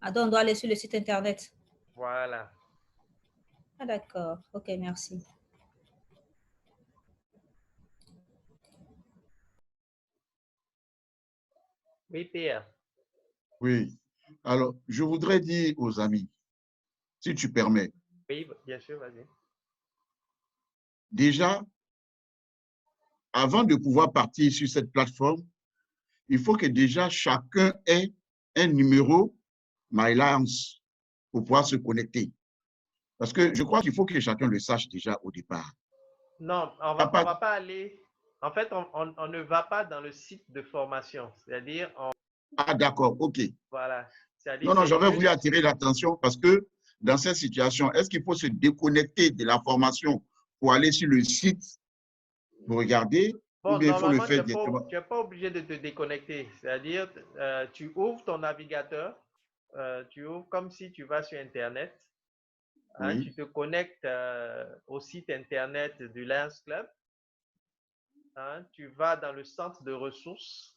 Ah, donc on doit aller sur le site internet. Voilà. Ah, d'accord. Ok, merci. Oui, Pierre. Oui. Alors, je voudrais dire aux amis, si tu permets. Oui, bien sûr, vas-y. Déjà, avant de pouvoir partir sur cette plateforme, il faut que déjà chacun ait un numéro MyLance pour pouvoir se connecter. Parce que je crois qu'il faut que chacun le sache déjà au départ. Non, on va pas aller. En fait, on ne va pas dans le site de formation. C'est-à-dire, Ah, d'accord, ok. Voilà. Non, j'avais voulu attirer l'attention parce que dans cette situation, est-ce qu'il faut se déconnecter de la formation pour aller sur le site pour regarder? Bon, ou bien il faut le normalement, faire directement? tu n'es pas obligé de te déconnecter. C'est-à-dire, tu ouvres ton navigateur, tu ouvres comme si tu vas sur Internet. Hein, Oui. tu te connectes au site Internet du Lions Club. Hein, tu vas dans le centre de ressources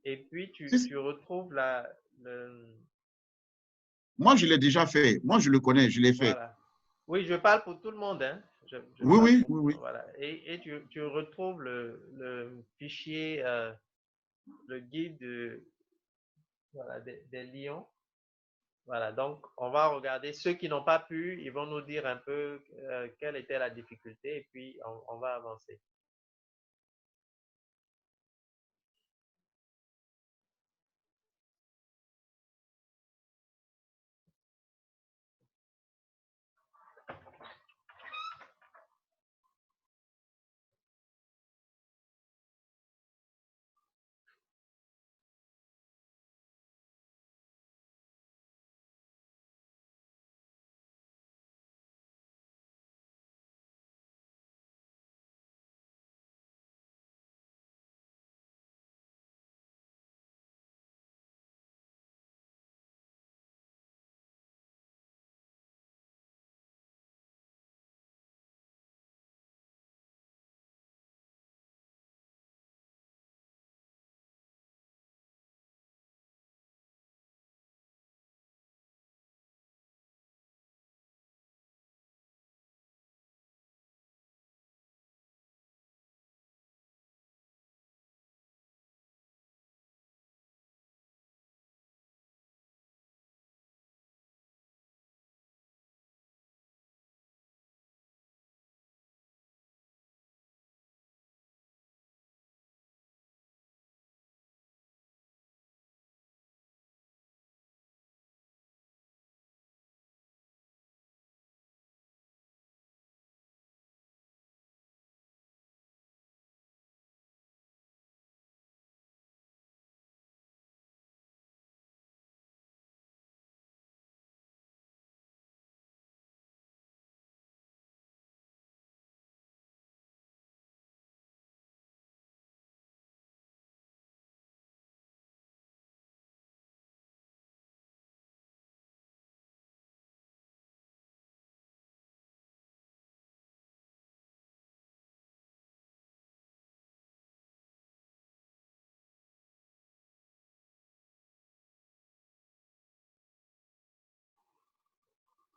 et puis tu retrouves Moi, je l'ai déjà fait. Moi, je le connais, je l'ai fait. Voilà. Oui, je parle pour tout le monde. Hein. Oui. Voilà. Et tu retrouves le fichier, le guide voilà, des lions. Voilà, donc on va regarder. Ceux qui n'ont pas pu, ils vont nous dire un peu quelle était la difficulté et puis on va avancer.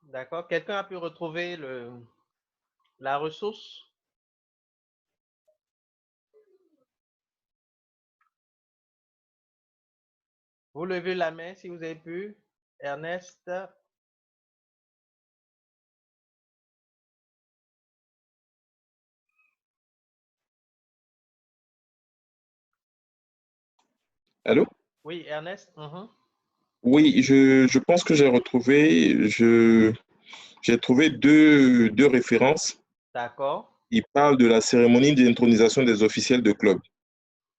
D'accord. Quelqu'un a pu retrouver la ressource? Vous levez la main si vous avez pu. Ernest. Allô? Oui, Ernest. Oui, je pense que j'ai retrouvé, j'ai trouvé deux références. D'accord. Il parle de la cérémonie d'intronisation des officiels de club.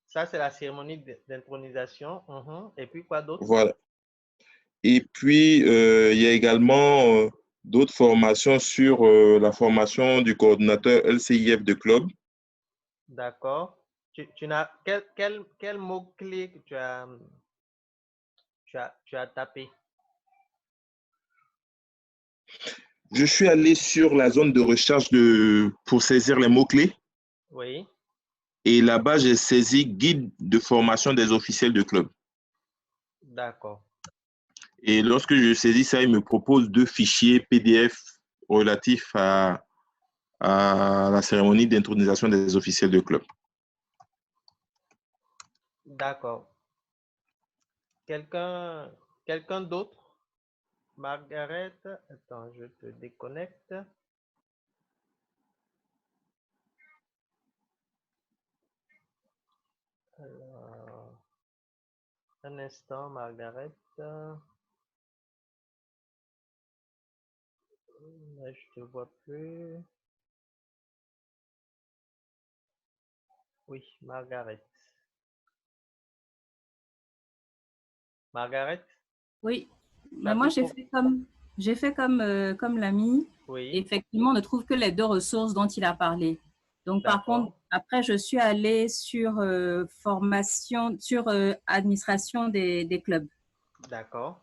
Ça, c'est la cérémonie d'intronisation. Et puis, quoi d'autre? Voilà. Et puis, il y a également d'autres formations sur la formation du coordinateur LCIF de club. D'accord. Tu n'as quel mot-clé que tu as tapé? Je suis allé sur la zone de recherche pour saisir les mots-clés. Oui. Et là-bas, j'ai saisi guide de formation des officiels de club. D'accord. Et lorsque je saisis ça, il me propose 2 fichiers PDF relatifs à la cérémonie d'intronisation des officiels de club. D'accord. Quelqu'un d'autre? Margaret, attends, je te déconnecte. Alors, un instant, Margaret. Là, je te vois plus. Oui, Margaret. Margaret? Oui, mais moi j'ai fait comme l'ami. Oui. Effectivement, on ne trouve que les 2 ressources dont il a parlé. Donc, par contre, après, je suis allée sur formation, sur administration des clubs. D'accord.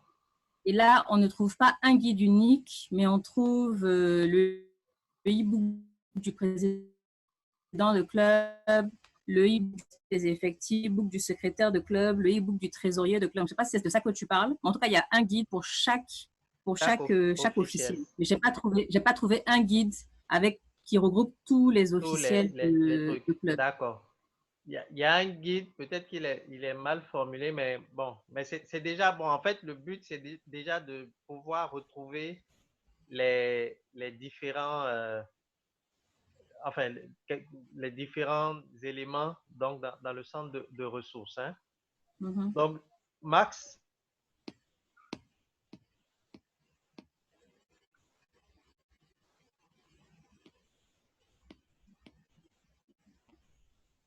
Et là, on ne trouve pas un guide unique, mais on trouve le e-book du président de club, le e-book des effectifs, le e-book du secrétaire de club, le e-book du trésorier de club. Je ne sais pas si c'est de ça que tu parles, mais en tout cas, il y a un guide pour chaque officiel. Mais je n'ai pas trouvé un guide qui regroupe tous les officiels de club. D'accord. Il y a un guide, peut-être qu'il est mal formulé, mais bon, mais c'est déjà bon. En fait, le but, c'est déjà de pouvoir retrouver les différents, enfin, les différents éléments donc, dans le centre de ressources. Hein. Donc, Max?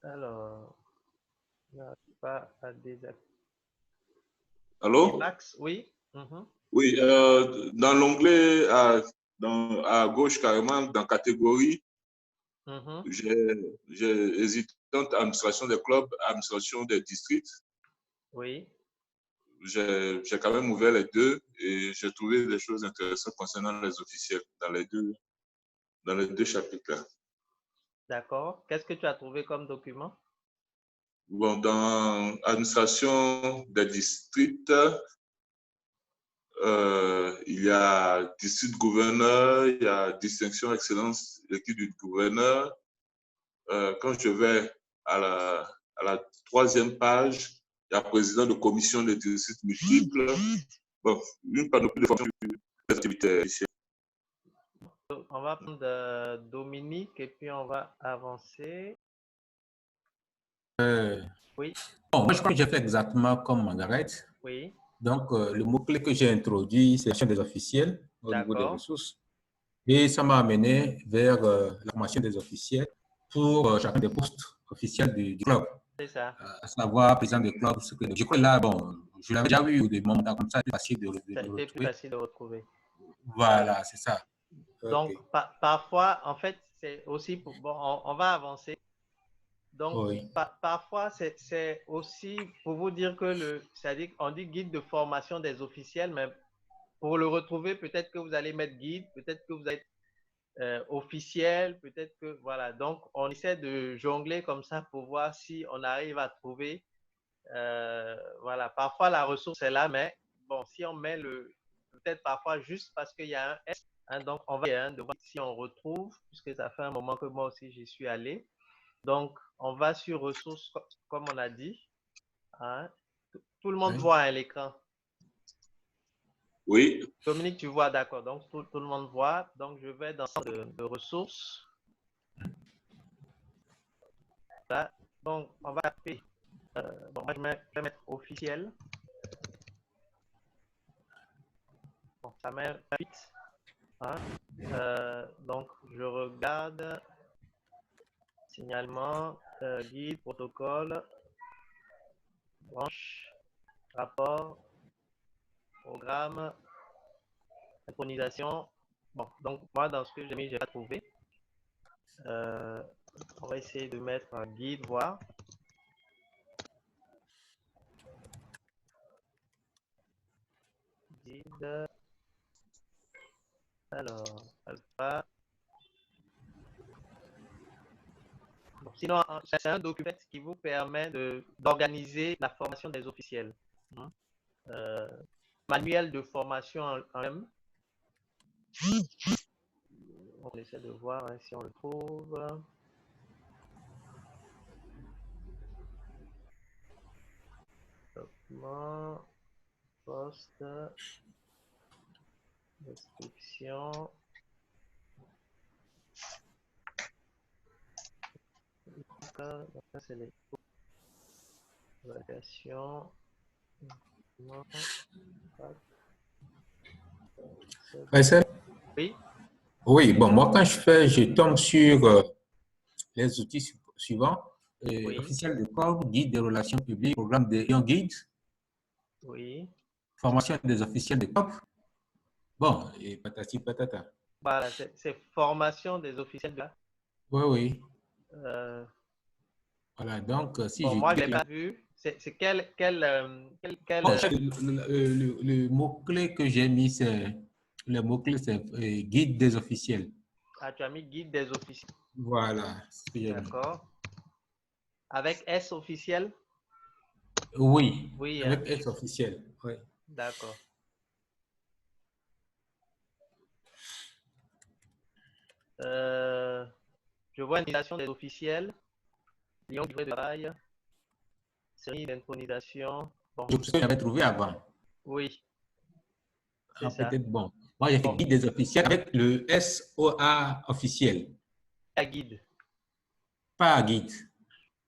Alors, pas à désactiver. Allô? Max, oui? Oui, dans l'onglet à gauche carrément, dans catégorie, j'ai hésité entre administration des clubs, administration des districts. Oui. J'ai quand même ouvert les 2 et j'ai trouvé des choses intéressantes concernant les officiels dans les deux chapitres-là. D'accord. Qu'est-ce que tu as trouvé comme document? Bon, dans administration des districts, il y a district gouverneur, il y a distinction excellence, l'équipe du gouverneur. Quand je vais à la 3e page, il y a président de commission de districts multiples. Bon, une panoplie de fonctions des activités. On va prendre Dominique et puis on va avancer. Oui. Bon, moi, je crois que j'ai fait exactement comme Margaret. Oui. Donc, le mot-clé que j'ai introduit, c'est la gestion des officiels au niveau des ressources. Et ça m'a amené vers la formation des officiels pour chacun des postes officiels du club. C'est ça. À savoir, président de club, je crois là, bon, je l'avais déjà eu des moments comme ça, c'est facile de retrouver. Plus facile de retrouver. Voilà, c'est ça. Donc, parfois, en fait, c'est aussi pour. Bon, on va avancer. Donc, oui. Parfois, c'est aussi pour vous dire que c'est-à-dire qu'on dit guide de formation des officiels, mais pour le retrouver, peut-être que vous allez mettre guide, peut-être que vous êtes officiel, peut-être que voilà. Donc, on essaie de jongler comme ça pour voir si on arrive à trouver. Voilà. Parfois, la ressource est là, mais bon, si on met peut-être parfois juste parce qu'il y a un S, hein, donc on va de voir si on retrouve, puisque ça fait un moment que moi aussi j'y suis allé. Donc, on va sur ressources, comme on a dit. Hein. Tout le monde voit l'écran. Oui. Dominique, tu vois, d'accord. Donc, tout le monde voit. Donc, je vais dans de ressources. Là. Donc, on va taper. Bon, moi, je vais mettre officiel. Bon, ça met vite. Hein. Donc, je regarde. Signalement, guide, protocole, branche, rapport, programme, intronisation. Bon, donc moi, dans ce que j'ai mis, je n'ai pas trouvé. On va essayer de mettre un guide, voir. guide. Alors, alpha. Bon, sinon, c'est un document qui vous permet d'organiser la formation des officiels. Manuel de formation en même. On essaie de voir hein, si on le trouve. Document, poste, description. C'est les variations. Oui. Oui, bon, moi, quand je tombe sur les outils suivants. Oui. Officiel de corps, guide des relations publiques, programme de Young Guide. Oui. Formation des officiels de corps. Bon, et patati patata. Voilà, c'est formation des officiels de. Oui, oui. Voilà, donc si bon, je. Moi, je ne l'ai pas vu. C'est quel bon, le mot-clé que j'ai mis, c'est. Le mot-clé, c'est guide des officiels. Ah, tu as mis guide des officiels. Voilà. D'accord. Avec S officiel? Oui. Oui. Avec S officiel. Oui. D'accord. Je vois une invitation des officiels. Lion livré de travail. Série d'intronisation. Bon. Je pense que j'avais trouvé avant. Oui. Ah, peut-être bon. Moi, j'ai fait guide des officiels avec le SOA officiel. Pas guide. Pas guide.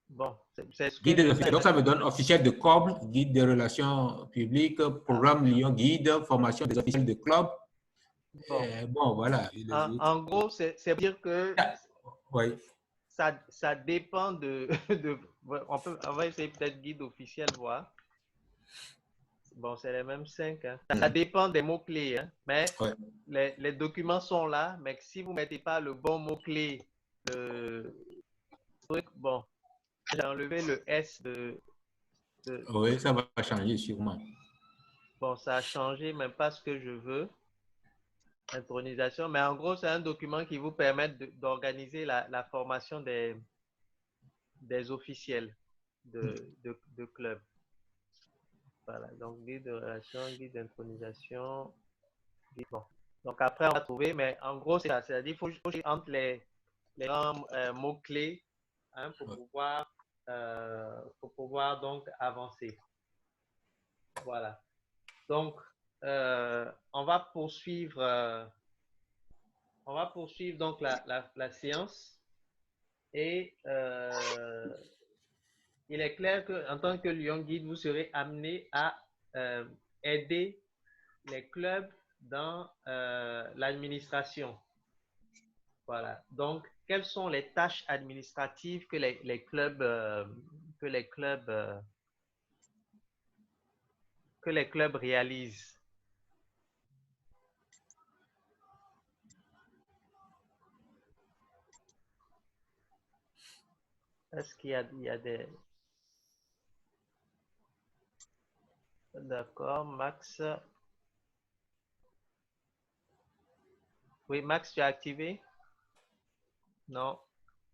Bon, c'est ce que guide des officiels. Donc, ça me donne officiel de COB, guide des relations publiques, programme Lyon Guide, formation des officiels de club. Bon, voilà. En gros, c'est dire que oui. ça dépend de on va essayer peut-être guide officiel, voir. Bon, c'est les mêmes 5. Hein. Ça dépend des mots-clés. Hein. Mais les documents sont là. Mais si vous ne mettez pas le bon mot-clé, bon, j'ai enlevé le S de. Oui, ça va changer sûrement. Bon, ça a changé, mais pas ce que je veux. Intronisation. Mais en gros, c'est un document qui vous permet d'organiser la formation des officiels de club. Voilà, donc guide de relation, guide d'intronisation. Bon. Donc après, on va trouver, mais en gros, c'est ça. C'est-à-dire qu'il faut entre les mots-clés hein, pour pouvoir donc avancer. Voilà. Donc, on va poursuivre donc la séance et il est clair qu'en tant que Lyon Guide, vous serez amené à aider les clubs dans l'administration. Voilà. Donc, quelles sont les tâches administratives que les clubs réalisent? Est-ce qu'il y a des... D'accord, Max. Oui, Max, tu as activé? Non.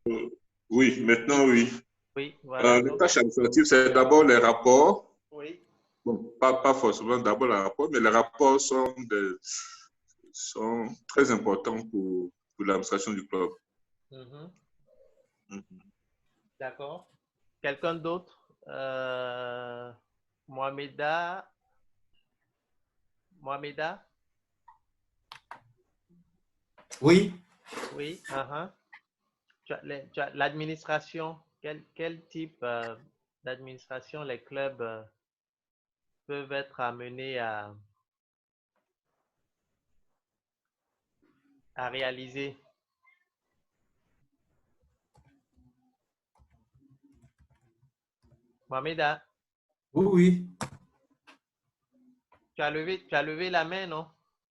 Oui, maintenant, oui. Oui, voilà. Les tâches administratives, c'est d'abord les rapports. Oui. Bon, pas forcément d'abord les rapports, mais les rapports sont très importants pour l'administration du club. D'accord. Quelqu'un d'autre? Mohameda? Oui. Oui. Tu as l'administration. Quel type d'administration les clubs peuvent être amenés à réaliser? Mohameda? Oui. Tu as levé la main, non?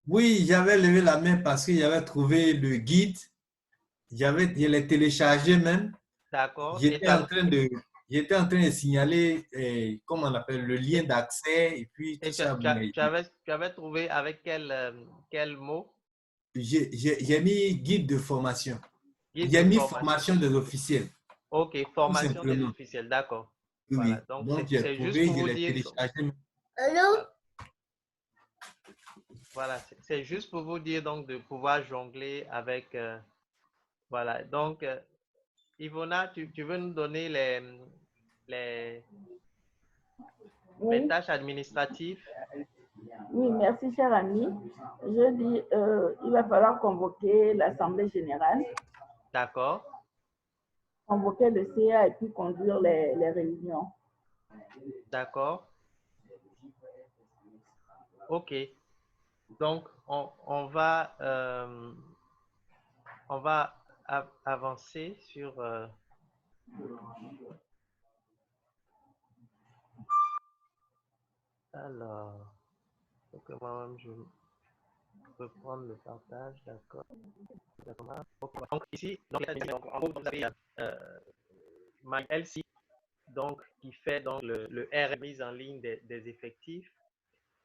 Oui, j'avais levé la main parce que j'avais trouvé le guide. Je l'ai téléchargé même. D'accord. J'étais en train de J'étais en train de signaler, comment on appelle, le lien d'accès et puis tout ça. Tu avais trouvé avec quel mot? J'ai mis guide de formation. J'ai mis formation des officiels. Ok, formation des officiels, d'accord. Oui, voilà. Donc, j'ai trouvé, je l'ai téléchargé. Allô? Voilà, c'est juste pour vous dire donc de pouvoir jongler avec... voilà, donc, Ivona, tu veux nous donner les tâches administratives? Oui, merci, cher ami. Je dis, il va falloir convoquer l'Assemblée générale. D'accord. Convoquer le CA et puis conduire les réunions. D'accord. OK. Donc, on va avancer sur... Alors, donc moi-même, je peux prendre le partage, d'accord. Donc ici, donc, en gros, vous avez MyLC, donc qui fait donc le R mise en ligne des effectifs,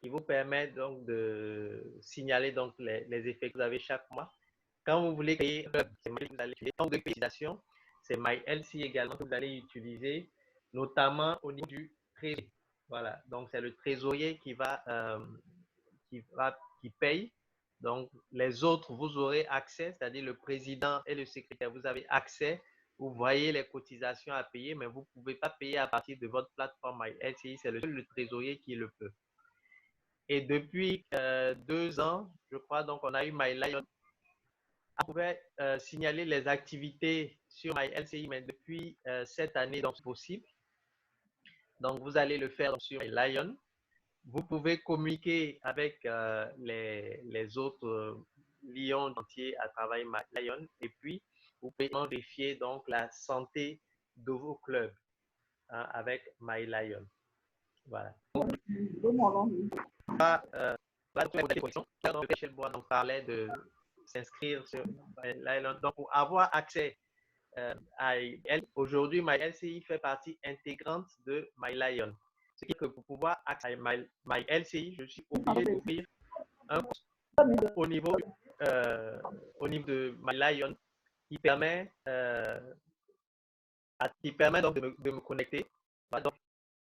qui vous permet donc de signaler donc les effectifs que vous avez chaque mois. Quand vous voulez créer un club, vous allez utiliser donc de pérennisation, c'est MyLC également que vous allez utiliser, notamment au niveau du trésorier. Voilà, donc c'est le trésorier qui paye. Donc les autres, vous aurez accès, c'est-à-dire le président et le secrétaire, vous avez accès. Vous voyez les cotisations à payer, mais vous ne pouvez pas payer à partir de votre plateforme MyLCI. C'est le trésorier qui le peut. Et depuis 2 ans, je crois, donc on a eu MyLion. On pouvait signaler les activités sur MyLCI, mais depuis cette année, donc c'est possible. Donc vous allez le faire sur MyLion. Vous pouvez communiquer avec les autres lions entiers à travers MyLion. Et puis, vous pouvez vérifier donc la santé de vos clubs avec MyLion. Voilà. On parlait de s'inscrire sur MyLion. Donc, pour avoir accès à elle, aujourd'hui, MyLCI fait partie intégrante de MyLion. Ce qui est que pour pouvoir accéder à MyLCI, je suis obligé d'ouvrir un compte au niveau de MyLion qui permet donc de me connecter. Donc,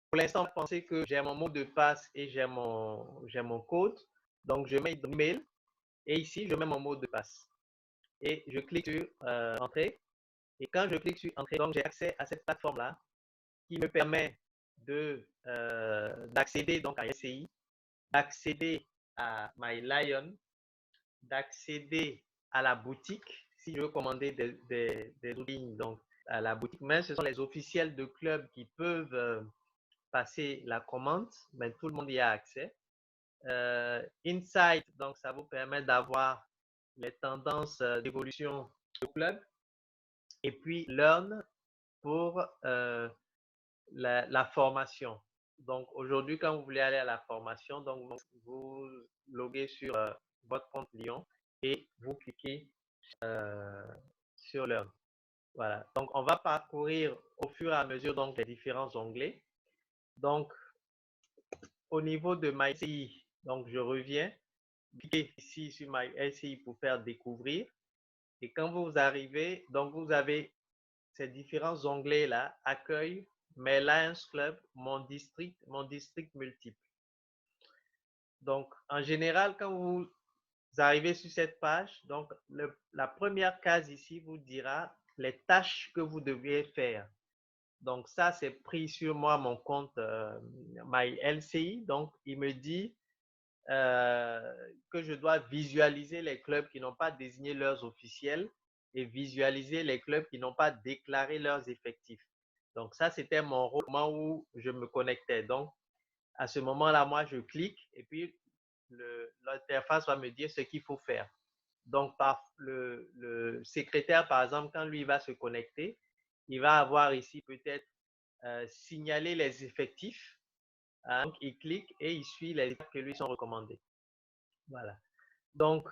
pour l'instant, pensez que j'ai mon mot de passe et j'ai mon code. Donc, je mets mon email et ici, je mets mon mot de passe. Et je clique sur Entrée. Et quand je clique sur Entrée, donc j'ai accès à cette plateforme-là qui me permet d'accéder donc à LCI, d'accéder à MyLion, d'accéder à la boutique si je veux commander des lignes donc à la boutique. Mais ce sont les officiels de club qui peuvent passer la commande, mais tout le monde y a accès. Insight, donc ça vous permet d'avoir les tendances d'évolution du club. Et puis Learn pour la formation. Donc aujourd'hui, quand vous voulez aller à la formation, donc vous loguez sur votre compte Lyon et vous cliquez sur Learn. Voilà. Donc on va parcourir au fur et à mesure donc les différents onglets. Donc au niveau de MyLCI, donc je reviens, cliquez ici sur MyLCI pour faire découvrir. Et quand vous arrivez, donc vous avez ces différents onglets là, accueil, mes Lions Club, mon district multiple. Donc, en général, quand vous arrivez sur cette page, donc la première case ici vous dira les tâches que vous devez faire. Donc, ça, c'est pris sur moi, mon compte MyLCI. Donc, il me dit que je dois visualiser les clubs qui n'ont pas désigné leurs officiels et visualiser les clubs qui n'ont pas déclaré leurs effectifs. Donc, ça, c'était mon rôle au moment où je me connectais. Donc, à ce moment-là, moi, je clique et puis l'interface va me dire ce qu'il faut faire. Donc, le secrétaire, par exemple, quand lui va se connecter, il va avoir ici peut-être signaler les effectifs. Donc, il clique et il suit les étapes qui lui sont recommandées. Voilà. Donc,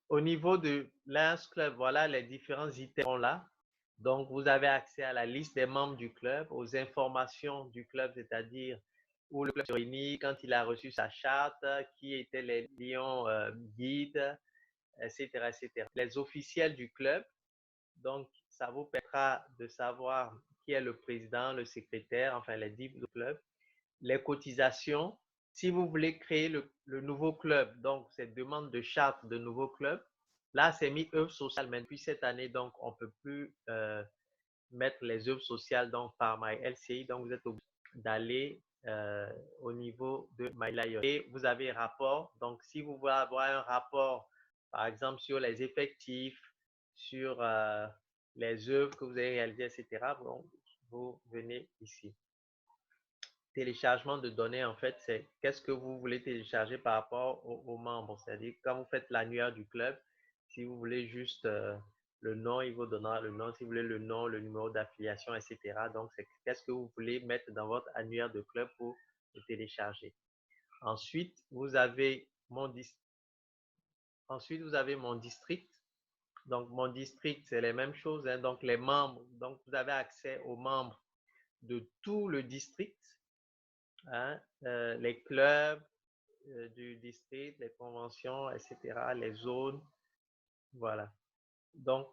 au niveau de Lions Club, voilà les différents items là. Donc, vous avez accès à la liste des membres du club, aux informations du club, c'est-à-dire où le club se réunit, quand il a reçu sa charte, qui étaient les lions guides, etc., etc. Les officiels du club, donc ça vous permettra de savoir qui est le président, le secrétaire, enfin les DIP du club, les cotisations. Si vous voulez créer le nouveau club, donc cette demande de charte de nouveau club, là c'est mis œuvres sociales, mais depuis cette année, donc on ne peut plus mettre les œuvres sociales donc, par MyLCI, donc vous êtes obligé d'aller au niveau de MyLion. Et vous avez un rapport, donc si vous voulez avoir un rapport, par exemple sur les effectifs, sur les œuvres que vous avez réalisées, etc., bon, vous venez ici. Téléchargement de données, en fait, c'est qu'est-ce que vous voulez télécharger par rapport aux membres. C'est-à-dire, quand vous faites l'annuaire du club, si vous voulez juste le nom, il vous donnera le nom. Si vous voulez le nom, le numéro d'affiliation, etc. Donc, c'est qu'est-ce que vous voulez mettre dans votre annuaire de club pour le télécharger. Ensuite, vous avez mon district. Donc, mon district, c'est les mêmes choses. Hein. Donc, les membres. Donc, vous avez accès aux membres de tout le district. Hein, les clubs du district, les conventions, etc., les zones, voilà. Donc,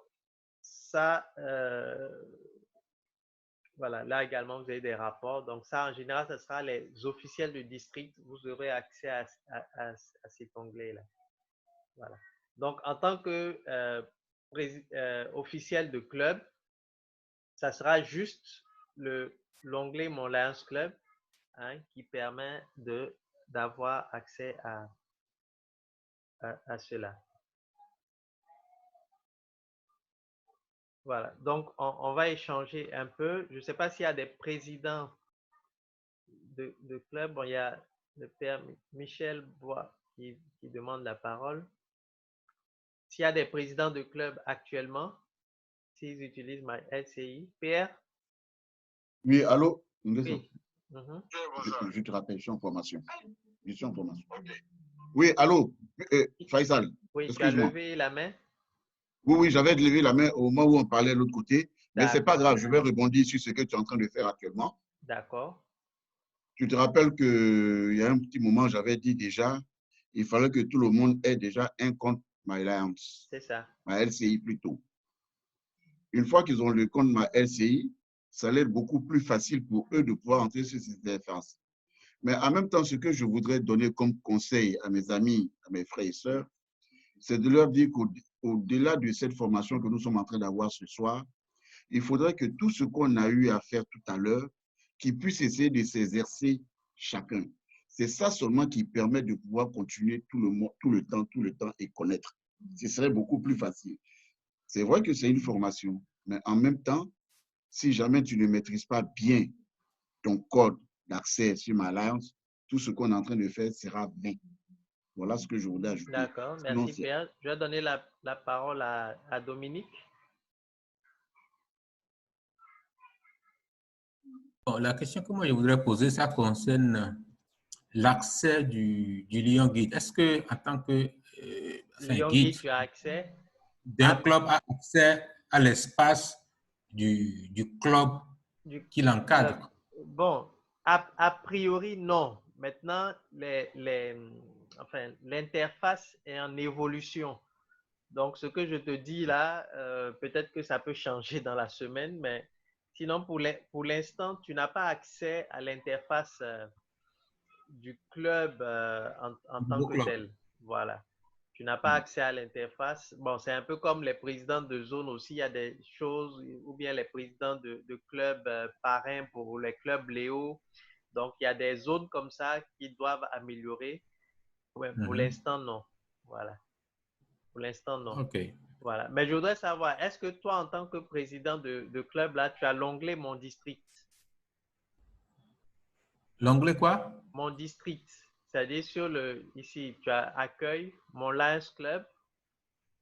ça, voilà, là également, vous avez des rapports. Donc, ça, en général, ce sera les officiels du district. Vous aurez accès à cet onglet-là. Voilà. Donc, en tant que officiel de club, ça sera juste l'onglet Mon Lions Club. Hein, qui permet d'avoir accès à cela. Voilà, donc on va échanger un peu. Je ne sais pas s'il y a des présidents de club. Bon, il y a le père Michel Bois qui demande la parole. S'il y a des présidents de club actuellement, s'ils utilisent MyLCI. Pierre? Oui, allô? Oui. Je te rappelle, je suis en formation. Oui, allô, Faisal. Oui, tu as levé la main? Oui, j'avais levé la main au moment où on parlait de l'autre côté, mais ce n'est pas grave, je vais rebondir sur ce que tu es en train de faire actuellement. D'accord. Tu te rappelles qu'il y a un petit moment, j'avais dit déjà, il fallait que tout le monde ait déjà un compte MyLions. C'est ça. MyLCI plutôt. Une fois qu'ils ont le compte MyLCI, ça allait être beaucoup plus facile pour eux de pouvoir entrer sur ces interfaces. Mais en même temps, ce que je voudrais donner comme conseil à mes amis, à mes frères et sœurs, c'est de leur dire qu'au-delà de cette formation que nous sommes en train d'avoir ce soir, il faudrait que tout ce qu'on a eu à faire tout à l'heure, qu'ils puissent essayer de s'exercer chacun. C'est ça seulement qui permet de pouvoir continuer tout le temps et connaître. Ce serait beaucoup plus facile. C'est vrai que c'est une formation, mais en même temps, si jamais tu ne maîtrises pas bien ton code d'accès sur MyLions, tout ce qu'on est en train de faire sera vain. Voilà ce que je voulais ajouter. D'accord, merci Pierre. Je vais donner la parole à Dominique. Bon, la question que moi je voudrais poser, ça concerne l'accès du Lion Guide. Est-ce que en tant que Lion Guide, tu as accès d'un club a accès à l'espace du club qui l'encadre? Bon, a priori, non. Maintenant, l'interface est en évolution. Donc, ce que je te dis là, peut-être que ça peut changer dans la semaine, mais sinon, pour l'instant, tu n'as pas accès à l'interface du club en tant que tel. Voilà. Tu n'as pas accès à l'interface. Bon, c'est un peu comme les présidents de zone aussi. Il y a des choses, ou bien les présidents de clubs parrains pour les clubs Léo. Donc, il y a des zones comme ça qui doivent améliorer. Ouais, pour l'instant, non. Voilà. Pour l'instant, non. OK. Voilà. Mais je voudrais savoir, est-ce que toi, en tant que président de club, là, tu as l'onglet Mon district? L'onglet quoi? Mon district. C'est-à-dire ici, tu as accueil, Mon Lions Club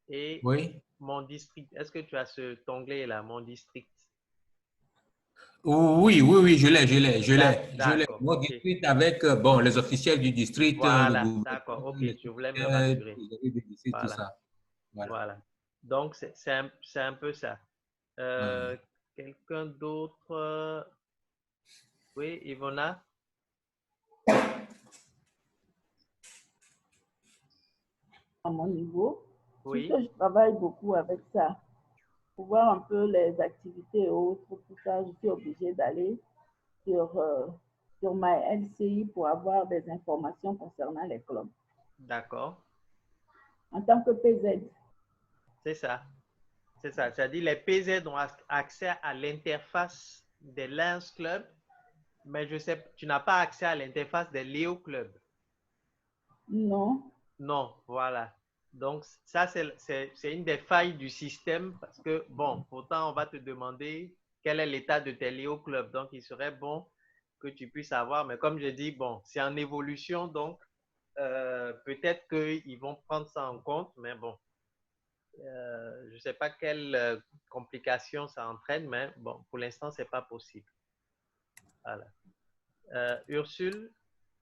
et Mon district. Est-ce que tu as cet onglet-là, Mon district? Oui, je l'ai. Mon district avec les officiels du district. Voilà, d'accord, ok, je voulais me rassurer. Tout ça. Voilà. Donc, c'est un peu ça. Quelqu'un d'autre? Oui, Ivona? À mon niveau, Oui. puisque je travaille beaucoup avec ça, pour voir un peu les activités et autres, tout ça, je suis obligée d'aller sur ma LCI pour avoir des informations concernant les clubs. D'accord. En tant que PZ. C'est ça. C'est ça. C'est-à-dire les PZ ont accès à l'interface des Lions Club, mais je sais, tu n'as pas accès à l'interface des Léo Club. Non. Non, voilà. Donc, ça, c'est une des failles du système parce que, bon, pourtant, on va te demander quel est l'état de tes Léo Club. Donc, il serait bon que tu puisses avoir, mais comme je dis, bon, c'est en évolution, donc peut-être qu'ils vont prendre ça en compte, mais bon, je ne sais pas quelles complications ça entraîne, mais bon, pour l'instant, ce n'est pas possible. Voilà. Ursule?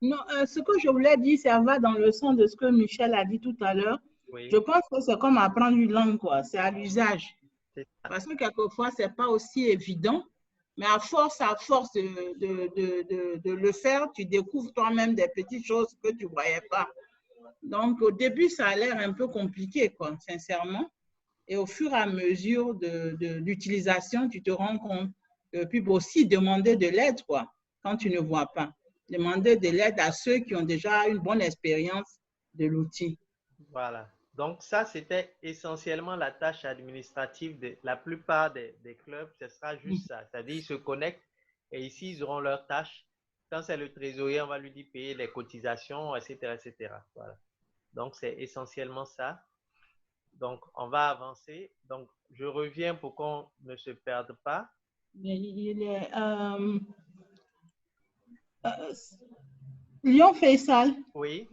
Non, ce que je voulais dire, ça va dans le sens de ce que Michel a dit tout à l'heure. Oui. Je pense que c'est comme apprendre une langue, quoi. C'est à l'usage. Parce que quelquefois, ce n'est pas aussi évident. Mais à force de le faire, tu découvres toi-même des petites choses que tu ne voyais pas. Donc, au début, ça a l'air un peu compliqué, quoi, sincèrement. Et au fur et à mesure de l'utilisation, tu te rends compte. Puis aussi, demander de l'aide, quoi, quand tu ne vois pas. Demander de l'aide à ceux qui ont déjà une bonne expérience de l'outil. Voilà. Donc, ça, c'était essentiellement la tâche administrative de la plupart des clubs. Ce sera juste ça. C'est-à-dire, ils se connectent et ici, ils auront leur tâche. Quand c'est le trésorier, on va lui dire payer les cotisations, etc., etc. Voilà. Donc, c'est essentiellement ça. Donc, on va avancer. Donc, je reviens pour qu'on ne se perde pas. Lyon Faisal. Oui.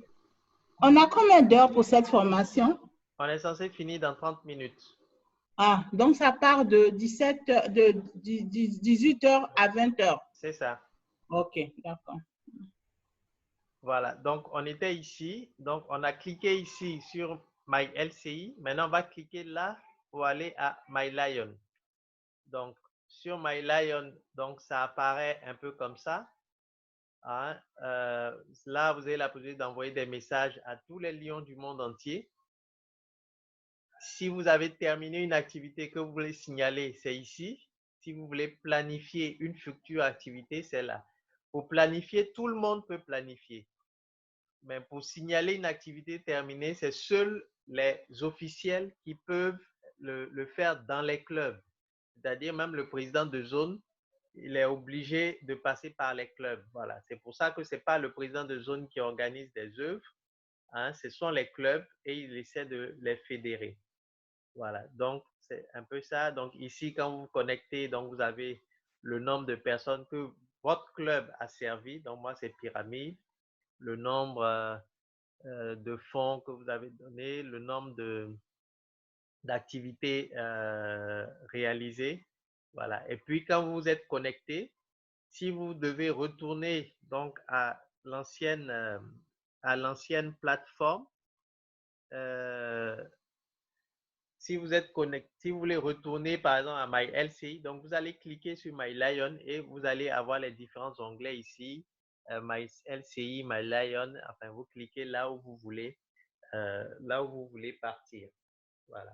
On a combien d'heures pour cette formation? On est censé finir dans 30 minutes. Ah, donc ça part de 18h à 20h. C'est ça. Ok, d'accord. Voilà, donc on était ici. Donc, on a cliqué ici sur My LCI. Maintenant, on va cliquer là pour aller à My Lion. Donc, sur My Lion, donc ça apparaît un peu comme ça. Hein? Là, vous avez la possibilité d'envoyer des messages à tous les lions du monde entier. Si vous avez terminé une activité que vous voulez signaler, c'est ici. Si vous voulez planifier une future activité, c'est là. Pour planifier, tout le monde peut planifier. Mais pour signaler une activité terminée, c'est seuls les officiels qui peuvent le faire dans les clubs. C'est-à-dire même le président de zone, il est obligé de passer par les clubs. Voilà. C'est pour ça que ce n'est pas le président de zone qui organise des œuvres. Hein, ce sont les clubs et il essaie de les fédérer. Voilà. Donc, c'est un peu ça. Donc, ici, quand vous vous connectez, donc vous avez le nombre de personnes que votre club a servi. Donc, moi, c'est Pyramide. Le nombre de fonds que vous avez donné, le nombre d'activités réalisées. Voilà. Et puis, quand vous êtes connecté, si vous devez retourner donc à l'ancienne plateforme, si vous êtes connecté, si vous voulez retourner par exemple à My LCI, donc vous allez cliquer sur My Lion et vous allez avoir les différents onglets ici, My LCI, My Lion, enfin vous cliquez là où vous voulez partir. Voilà.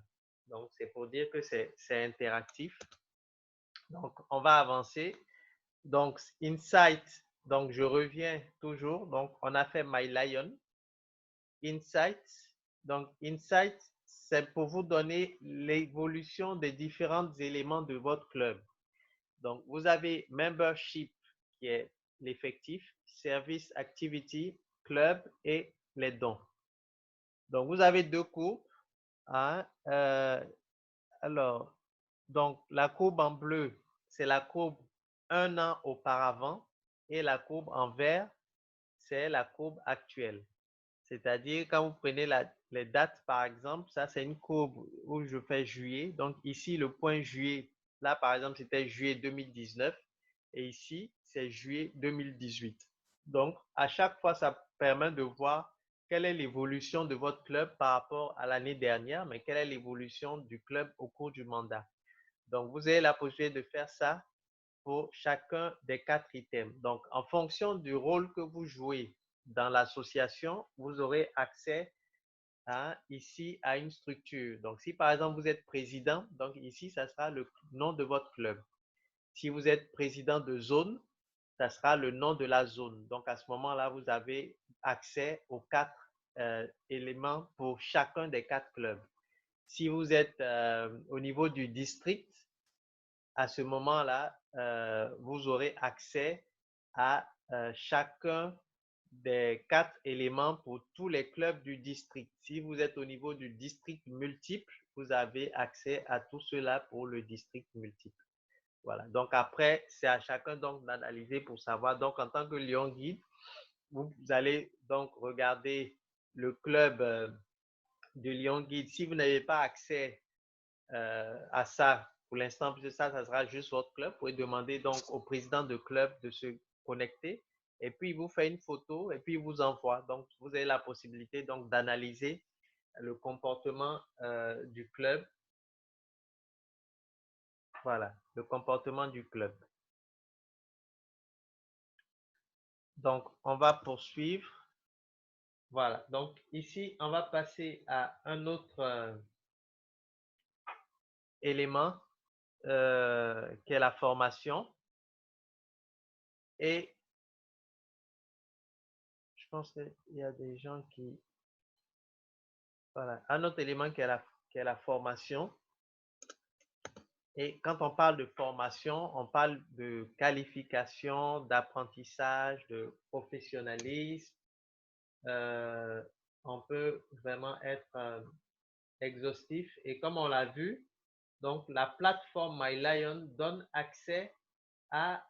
Donc c'est pour dire que c'est interactif. Donc on va avancer. Donc Insight, donc je reviens toujours. Donc on a fait My Lion. Insight, donc Insight, c'est pour vous donner l'évolution des différents éléments de votre club. Donc, vous avez Membership, qui est l'effectif, Service Activity, Club et les dons. Donc, vous avez deux courbes. Hein, alors, donc, la courbe en bleu, c'est la courbe un an auparavant et la courbe en vert, c'est la courbe actuelle. C'est-à-dire, quand vous prenez les dates, par exemple, ça, c'est une courbe où je fais juillet. Donc, ici, le point juillet, là, par exemple, c'était juillet 2019. Et ici, c'est juillet 2018. Donc, à chaque fois, ça permet de voir quelle est l'évolution de votre club par rapport à l'année dernière, mais quelle est l'évolution du club au cours du mandat. Donc, vous avez la possibilité de faire ça pour chacun des 4 items. Donc, en fonction du rôle que vous jouez dans l'association, vous aurez accès ici à une structure. Donc, si par exemple vous êtes président, donc ici, ça sera le nom de votre club. Si vous êtes président de zone, ça sera le nom de la zone. Donc, à ce moment-là, vous avez accès aux 4 éléments pour chacun des 4 clubs. Si vous êtes au niveau du district, à ce moment-là, vous aurez accès à chacun des 4 éléments pour tous les clubs du district. Si vous êtes au niveau du district multiple, vous avez accès à tout cela pour le district multiple. Voilà. Donc après, c'est à chacun donc d'analyser pour savoir. Donc en tant que Lion Guide, vous allez donc regarder le club de Lion Guide. Si vous n'avez pas accès à ça pour l'instant, puisque ça sera juste votre club, vous pouvez demander donc au président de club de se connecter et puis il vous fait une photo et puis il vous envoie. Donc, vous avez la possibilité donc d'analyser le comportement du club. Voilà, le comportement du club. Donc, on va poursuivre. Voilà, donc ici, on va passer à un autre élément qui est la formation. Et je pense qu'il y a des gens qui... Voilà, un autre élément qui est la formation. Et quand on parle de formation, on parle de qualification, d'apprentissage, de professionnalisme. On peut vraiment être exhaustif. Et comme on l'a vu, donc la plateforme MyLion donne accès à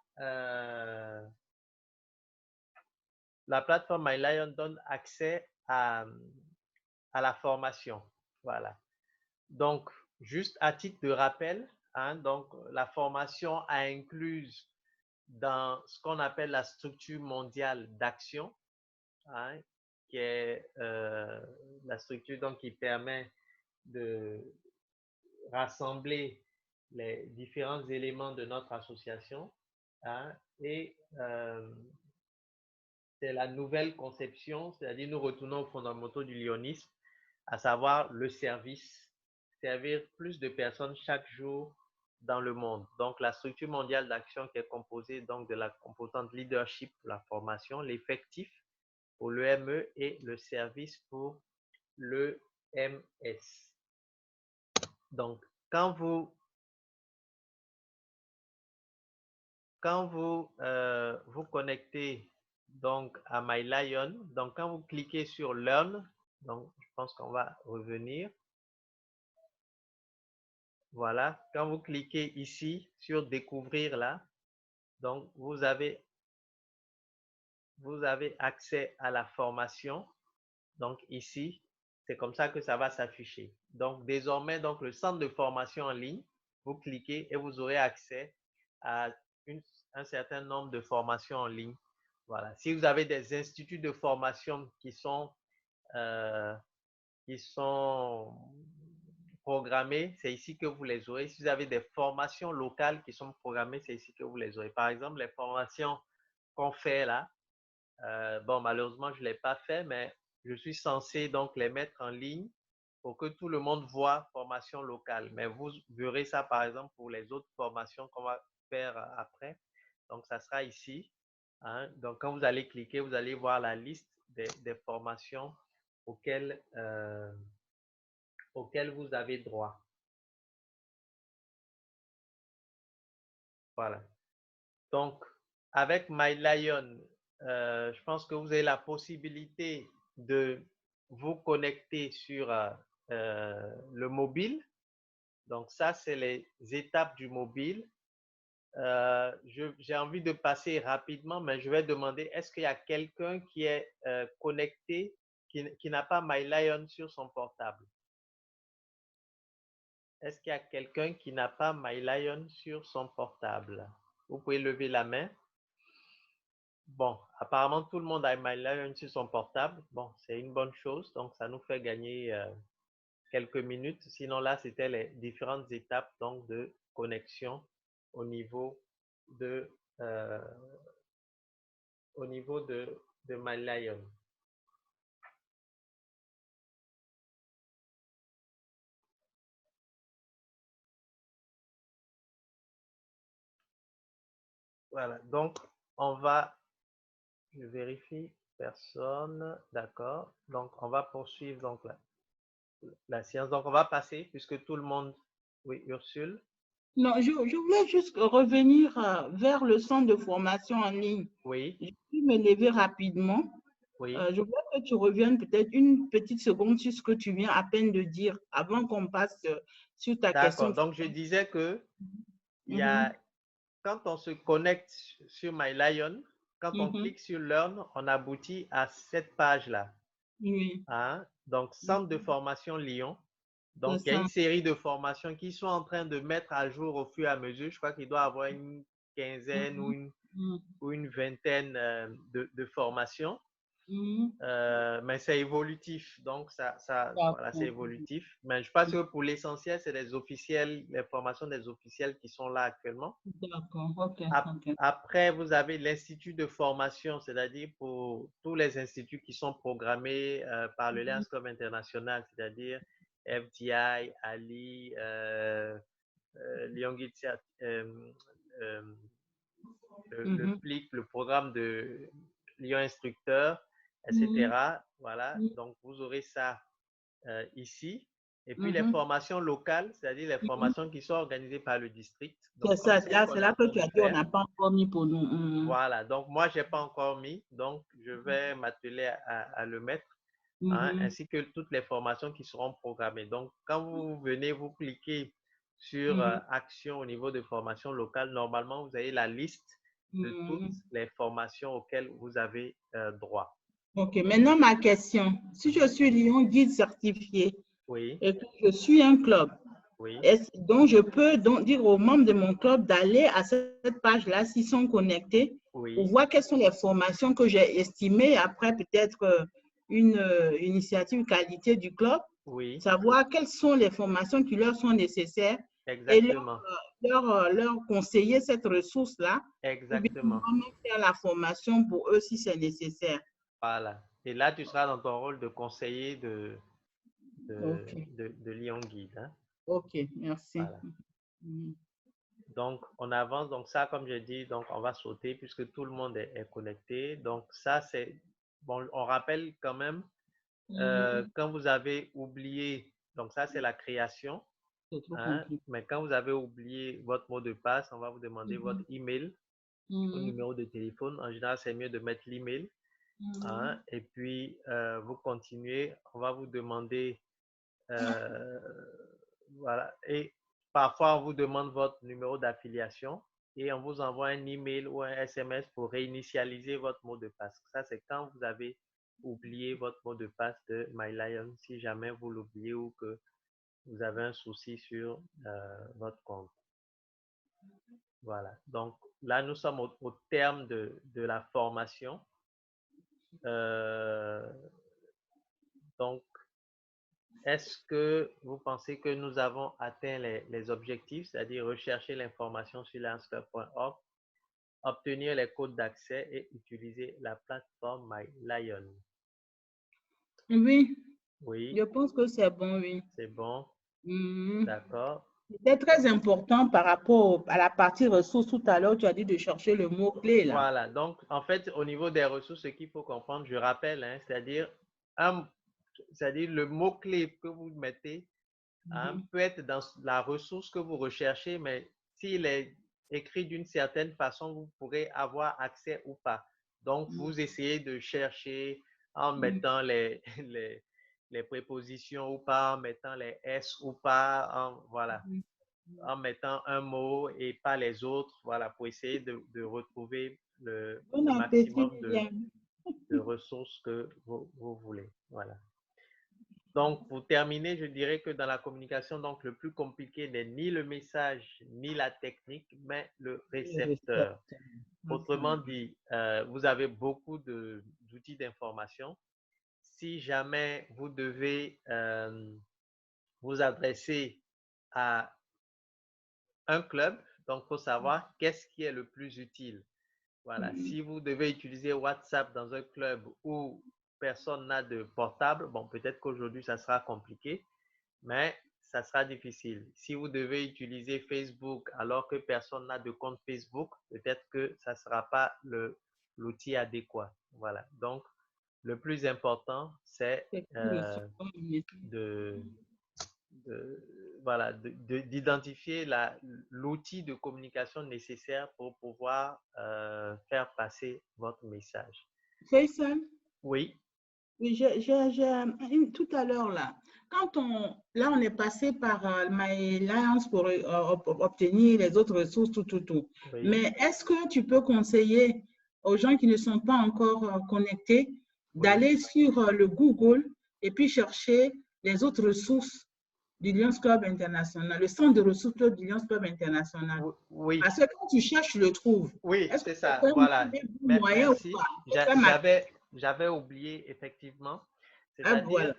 la formation. Voilà. Donc, juste à titre de rappel, donc la formation a incluse dans ce qu'on appelle la structure mondiale d'action, qui est la structure donc, qui permet de rassembler les différents éléments de notre association. Et c'est la nouvelle conception, c'est-à-dire nous retournons aux fondamentaux du lionisme, à savoir le service, servir plus de personnes chaque jour dans le monde. Donc, la structure mondiale d'action qui est composée donc de la composante leadership pour la formation, l'effectif pour l'EME et le service pour l'EMS. Donc, quand vous vous connectez donc à MyLion, donc quand vous cliquez sur Learn, donc je pense qu'on va revenir. Voilà, quand vous cliquez ici sur Découvrir là, donc vous avez accès à la formation. Donc ici, c'est comme ça que ça va s'afficher. Donc désormais, donc le centre de formation en ligne, vous cliquez et vous aurez accès à un certain nombre de formations en ligne. Voilà. Si vous avez des instituts de formation qui sont programmés, c'est ici que vous les aurez. Si vous avez des formations locales qui sont programmées, c'est ici que vous les aurez. Par exemple, les formations qu'on fait là, bon, malheureusement, je ne l'ai pas fait, mais je suis censé donc les mettre en ligne pour que tout le monde voit formation locale. Mais vous verrez ça, par exemple, pour les autres formations qu'on va faire après. Donc, ça sera ici. Donc, quand vous allez cliquer, vous allez voir la liste des formations auxquelles vous avez droit. Voilà. Donc, avec MyLion, je pense que vous avez la possibilité de vous connecter sur le mobile. Donc, ça, c'est les étapes du mobile. J'ai envie de passer rapidement, mais je vais demander, est-ce qu'il y a quelqu'un qui est connecté, qui n'a pas MyLion sur son portable? Est-ce qu'il y a quelqu'un qui n'a pas MyLion sur son portable? Vous pouvez lever la main. Bon, apparemment, tout le monde a MyLion sur son portable. Bon, c'est une bonne chose. Donc, ça nous fait gagner quelques minutes. Sinon, là, c'était les différentes étapes donc, de connexion au niveau de MyLion. Voilà, donc on va, je vérifie, personne, d'accord. Donc on va poursuivre donc la séance. Donc on va passer, puisque tout le monde, oui, Ursule. Non, je voulais juste revenir vers le centre de formation en ligne. Oui. Je vais me lever rapidement. Oui. Je voudrais que tu reviennes peut-être une petite seconde sur ce que tu viens à peine de dire avant qu'on passe sur ta question. D'accord. Donc, je disais que il y a, quand on se connecte sur MyLion, quand on clique sur Learn, on aboutit à cette page-là. Oui. Hein? Donc, Centre de formation Lyon. Donc, il y a une série de formations qui sont en train de mettre à jour au fur et à mesure. Je crois qu'il doit y avoir une quinzaine ou une vingtaine de formations. Mais c'est évolutif, donc voilà, c'est évolutif. Mais je pense que pour l'essentiel, c'est les officiels, les formations des officiels qui sont là actuellement. D'accord, ok. Après, vous avez l'Institut de formation, c'est-à-dire pour tous les instituts qui sont programmés par le Lions Club International, c'est-à-dire FDI, Ali, Lyon Guide, le PLIC, le programme de Lyon Instructeur, etc. Voilà, donc vous aurez ça ici. Et puis les formations locales, c'est-à-dire les formations qui sont organisées par le district. C'est ça, c'est là que tu as dit, on n'a pas encore mis pour nous. Voilà, donc moi, je n'ai pas encore mis, donc je vais m'atteler à le mettre, hein, ainsi que toutes les formations qui seront programmées. Donc, quand vous venez, vous cliquez sur Action au niveau de formation locale, normalement, vous avez la liste de toutes les formations auxquelles vous avez droit. Ok, maintenant ma question. Si je suis Lyon Guide certifié oui. et que je suis un club, oui. Donc je peux donc dire aux membres de mon club d'aller à cette page-là s'ils sont connectés oui. pour voir quelles sont les formations que j'ai estimées après peut-être une initiative qualité du club, oui. savoir quelles sont les formations qui leur sont nécessaires. Exactement. Et leur conseiller cette ressource-là. Exactement. Ou bien faire la formation pour eux si c'est nécessaire. Voilà. Et là, tu seras dans ton rôle de conseiller de Lyon Guide. Hein? Ok, merci. Voilà. Donc, on avance. Donc, ça, comme je dis, donc on va sauter puisque tout le monde est connecté. Donc, ça, c'est... Bon, on rappelle quand même, quand vous avez oublié, donc ça, c'est la création. Hein? Mais quand vous avez oublié votre mot de passe, on va vous demander votre email ou numéro de téléphone. En général, c'est mieux de mettre l'email. Hein? Et puis, vous continuez. On va vous demander... voilà. Et parfois, on vous demande votre numéro d'affiliation et on vous envoie un email ou un SMS pour réinitialiser votre mot de passe. Ça, c'est quand vous avez oublié votre mot de passe de MyLion, si jamais vous l'oubliez ou que vous avez un souci sur votre compte. Voilà. Donc, là, nous sommes au terme de la formation. Donc, est-ce que vous pensez que nous avons atteint les objectifs, c'est-à-dire rechercher l'information sur lionsclub.org, obtenir les codes d'accès et utiliser la plateforme MyLion? Oui. Oui. Je pense que c'est bon, oui. C'est bon. D'accord. C'est très important par rapport à la partie ressources. Tout à l'heure, tu as dit de chercher le mot-clé. Voilà. Donc, en fait, au niveau des ressources, ce qu'il faut comprendre, je rappelle, hein, c'est-à-dire le mot-clé que vous mettez peut être dans la ressource que vous recherchez, mais s'il est écrit d'une certaine façon, vous pourrez avoir accès ou pas. Donc, vous essayez de chercher en mettant les prépositions ou pas, en mettant les S ou pas, voilà, en mettant un mot et pas les autres, voilà, pour essayer de retrouver le maximum de ressources que vous voulez. Voilà. Donc, pour terminer, je dirais que dans la communication, donc, le plus compliqué n'est ni le message, ni la technique, mais le récepteur. Autrement dit, vous avez beaucoup d'outils d'information. Si jamais vous devez vous adresser à un club, donc il faut savoir qu'est-ce qui est le plus utile. Voilà. Si vous devez utiliser WhatsApp dans un club où personne n'a de portable, bon, peut-être qu'aujourd'hui, ça sera compliqué, mais ça sera difficile. Si vous devez utiliser Facebook alors que personne n'a de compte Facebook, peut-être que ça ne sera pas l'outil adéquat. Voilà. Donc, le plus important, c'est d'identifier l'outil de communication nécessaire pour pouvoir faire passer votre message. Faisal? Oui. Oui, tout à l'heure là, quand on est passé par My Alliance pour obtenir les autres ressources, tout. Oui. Mais est-ce que tu peux conseiller aux gens qui ne sont pas encore connectés d'aller sur le Google et puis chercher les autres ressources du Lions Club International, le centre de ressources du Lions Club International? Oui. Parce que quand tu cherches, tu le trouves. Oui, c'est ça. Voilà. Merci. J'avais oublié, effectivement. C'est-à-dire,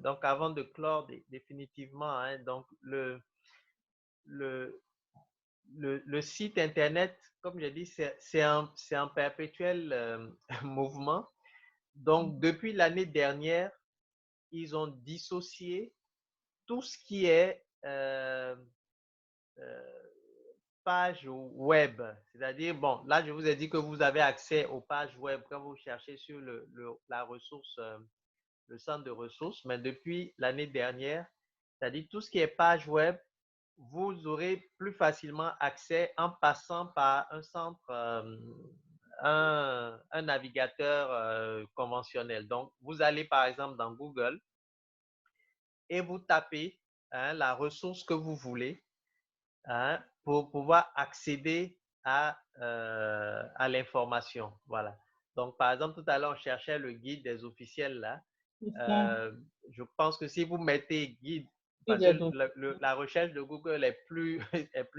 donc avant de clore définitivement, hein, donc le site Internet, comme je dis, c'est un perpétuel mouvement. Donc, depuis l'année dernière, ils ont dissocié tout ce qui est page web. C'est-à-dire, bon, là, je vous ai dit que vous avez accès aux pages web quand vous cherchez sur la ressource, le centre de ressources. Mais depuis l'année dernière, c'est-à-dire tout ce qui est page web, vous aurez plus facilement accès en passant par un centre, un navigateur conventionnel. Donc, vous allez par exemple dans Google et vous tapez la ressource que vous voulez pour pouvoir accéder à l'information. Voilà. Donc, par exemple, tout à l'heure, on cherchait le guide des officiels là. Je pense que si vous mettez guide, parce que la recherche de Google est plus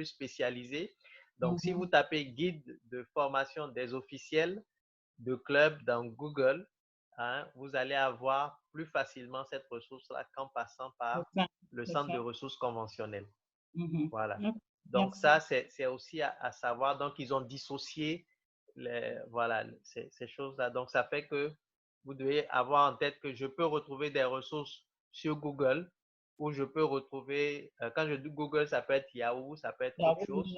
spécialisée. Donc, si vous tapez guide de formation des officiels de club dans Google, vous allez avoir plus facilement cette ressource-là qu'en passant par le centre de ressources conventionnelles. Voilà. Donc, ça, c'est aussi à savoir. Donc, ils ont dissocié ces choses-là. Donc, ça fait que vous devez avoir en tête que je peux retrouver des ressources sur Google ou je peux retrouver, quand je dis Google, ça peut être Yahoo, ça peut être autre chose,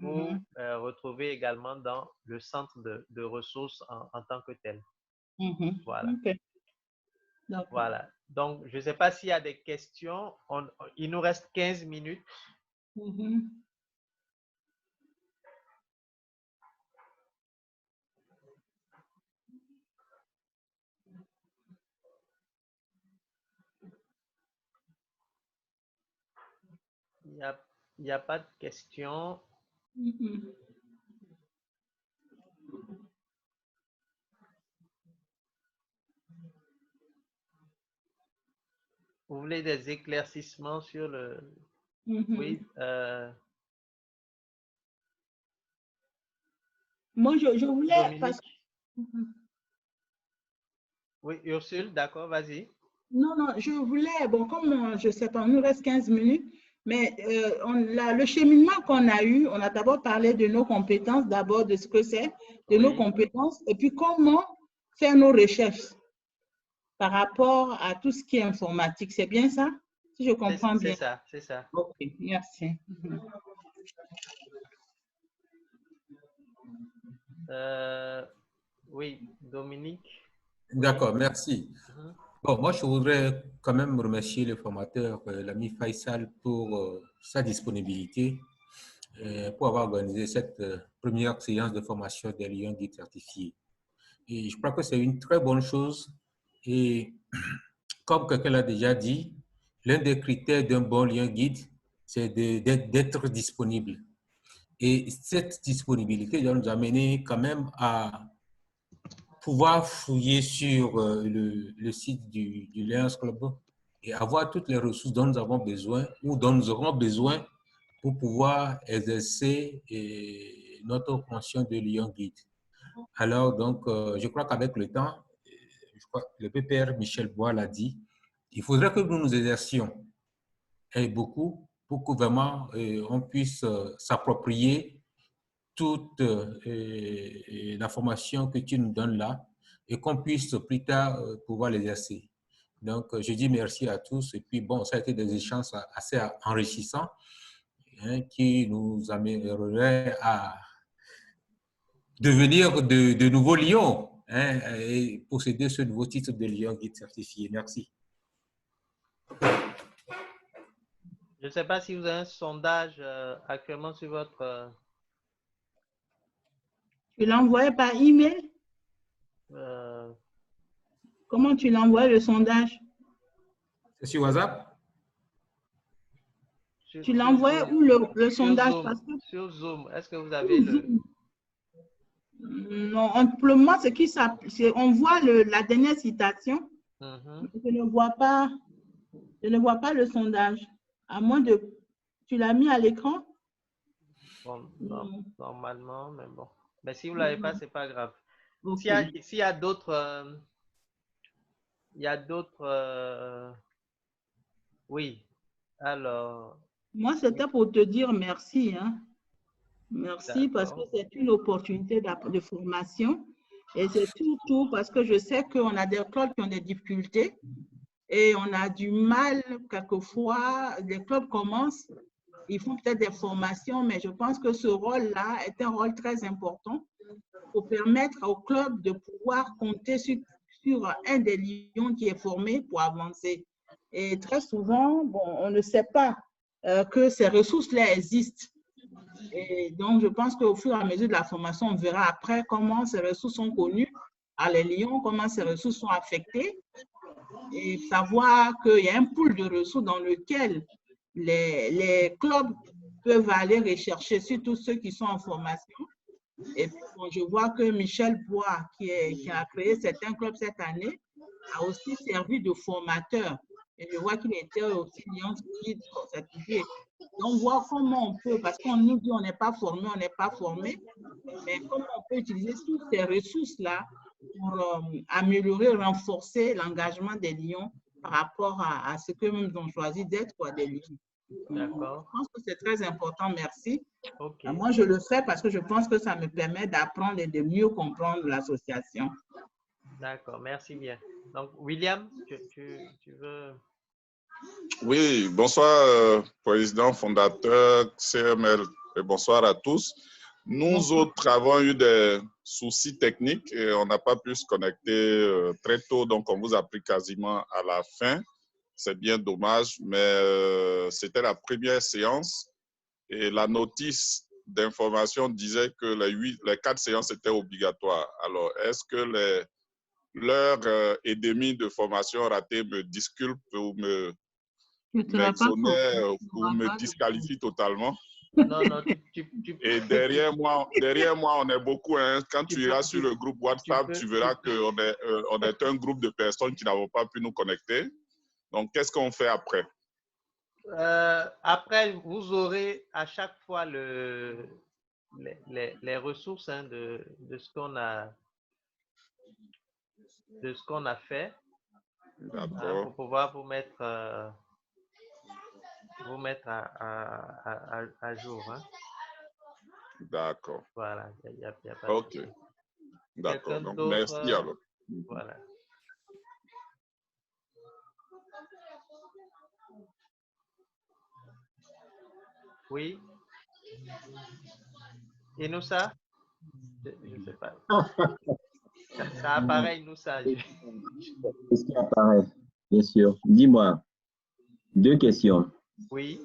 ou retrouver également dans le centre de ressources en tant que tel. Voilà. Voilà. Donc, je ne sais pas s'il y a des questions. Il nous reste 15 minutes. Il n'y a pas de questions. Vous voulez des éclaircissements sur le... Oui. Moi, je voulais... Oui, Ursule, d'accord, vas-y. Non, je voulais, bon, comme je ne sais pas, il nous reste 15 minutes, mais le cheminement qu'on a eu, on a d'abord parlé de nos compétences, d'abord de ce que c'est, de nos compétences, et puis comment faire nos recherches par rapport à tout ce qui est informatique. C'est bien ça? Si je comprends bien. C'est ça. Ok, merci. Oui, Dominique. D'accord, merci. Bon, moi, je voudrais quand même remercier le formateur, l'ami Faisal, pour sa disponibilité, pour avoir organisé cette première séance de formation des lions guides certifiés. Et je crois que c'est une très bonne chose. Et comme quelqu'un l'a déjà dit, l'un des critères d'un bon lion guide, c'est d'être disponible. Et cette disponibilité doit nous amener quand même à pouvoir fouiller sur le site du Lions Club et avoir toutes les ressources dont nous avons besoin ou dont nous aurons besoin pour pouvoir exercer notre fonction de Lion Guide. Alors, donc, je crois qu'avec le temps, je crois que le PPR Michel Bois l'a dit, il faudrait que nous nous exercions beaucoup pour que vraiment on puisse s'approprier toute l'information que tu nous donnes là et qu'on puisse plus tard pouvoir l'exercer. Donc, je dis merci à tous. Et puis, bon, ça a été des échanges assez enrichissants qui nous amèneraient à devenir de nouveaux lions et posséder ce nouveau titre de lion guide certifié. Merci. Je ne sais pas si vous avez un sondage actuellement sur votre... Tu l'as envoyé par email? Comment tu l'envoies le sondage? C'est sur WhatsApp? Tu l'as envoyé où le sondage? Zoom, parce que... Sur Zoom. Est-ce que vous avez le... Non, pour le moment, on voit la dernière citation. Je ne vois pas le sondage. À moins de... Tu l'as mis à l'écran? Bon, non, normalement, mais bon. Mais si vous ne l'avez pas, ce n'est pas grave. Okay. S'il y a d'autres... oui. Alors... Moi, c'était pour te dire merci. Hein. Merci parce que c'est une opportunité de formation. Et c'est surtout parce que je sais qu'on a des clubs qui ont des difficultés et on a du mal quelquefois. Les clubs commencent, ils font peut-être des formations, mais je pense que ce rôle-là est un rôle très important pour permettre au club de pouvoir compter sur un des lions qui est formé pour avancer. Et très souvent, bon, on ne sait pas que ces ressources-là existent. Et donc, je pense qu'au fur et à mesure de la formation, on verra après comment ces ressources sont connues à les lions, comment ces ressources sont affectées et savoir qu'il y a un pool de ressources dans lequel les clubs peuvent aller rechercher, surtout ceux qui sont en formation. Et puis, bon, je vois que Michel Bois, qui a créé certains clubs cette année, a aussi servi de formateur. Et je vois qu'il était aussi Lions Guide certifié. Donc, voir comment on peut, parce qu'on nous dit on n'est pas formé, mais comment on peut utiliser toutes ces ressources-là pour améliorer, renforcer l'engagement des lions par rapport à ce qu'eux-mêmes ont choisi d'être, des lions. D'accord. Je pense que c'est très important, merci. Okay. Moi, je le fais parce que je pense que ça me permet d'apprendre et de mieux comprendre l'association. D'accord, merci bien. Donc, William, tu veux... Oui, bonsoir, président fondateur CML, et bonsoir à tous. Nous autres avons eu des soucis techniques et on n'a pas pu se connecter très tôt, donc on vous a pris quasiment à la fin. C'est bien dommage, mais c'était la première séance et la notice d'information disait que les 4 séances étaient obligatoires. Alors, est-ce que l'heure et demie de formation ratée me disculpe ou m'exonère ou me disqualifie totalement? Non, non, Et derrière moi, on est beaucoup. Hein. Quand tu iras sur le groupe WhatsApp, tu verras qu'on est un groupe de personnes qui n'avons pas pu nous connecter. Donc, qu'est-ce qu'on fait après? Après, vous aurez à chaque fois les ressources de ce qu'on a fait pour pouvoir vous mettre à jour. Hein. D'accord. Voilà, il n'y a pas de OK. D'accord. Donc, merci alors. Voilà. Oui. Et nous ça? Je ne sais pas. Ça apparaît, nous ça. Qu'est-ce qui apparaît? Bien sûr. Dis-moi, 2 questions. Oui.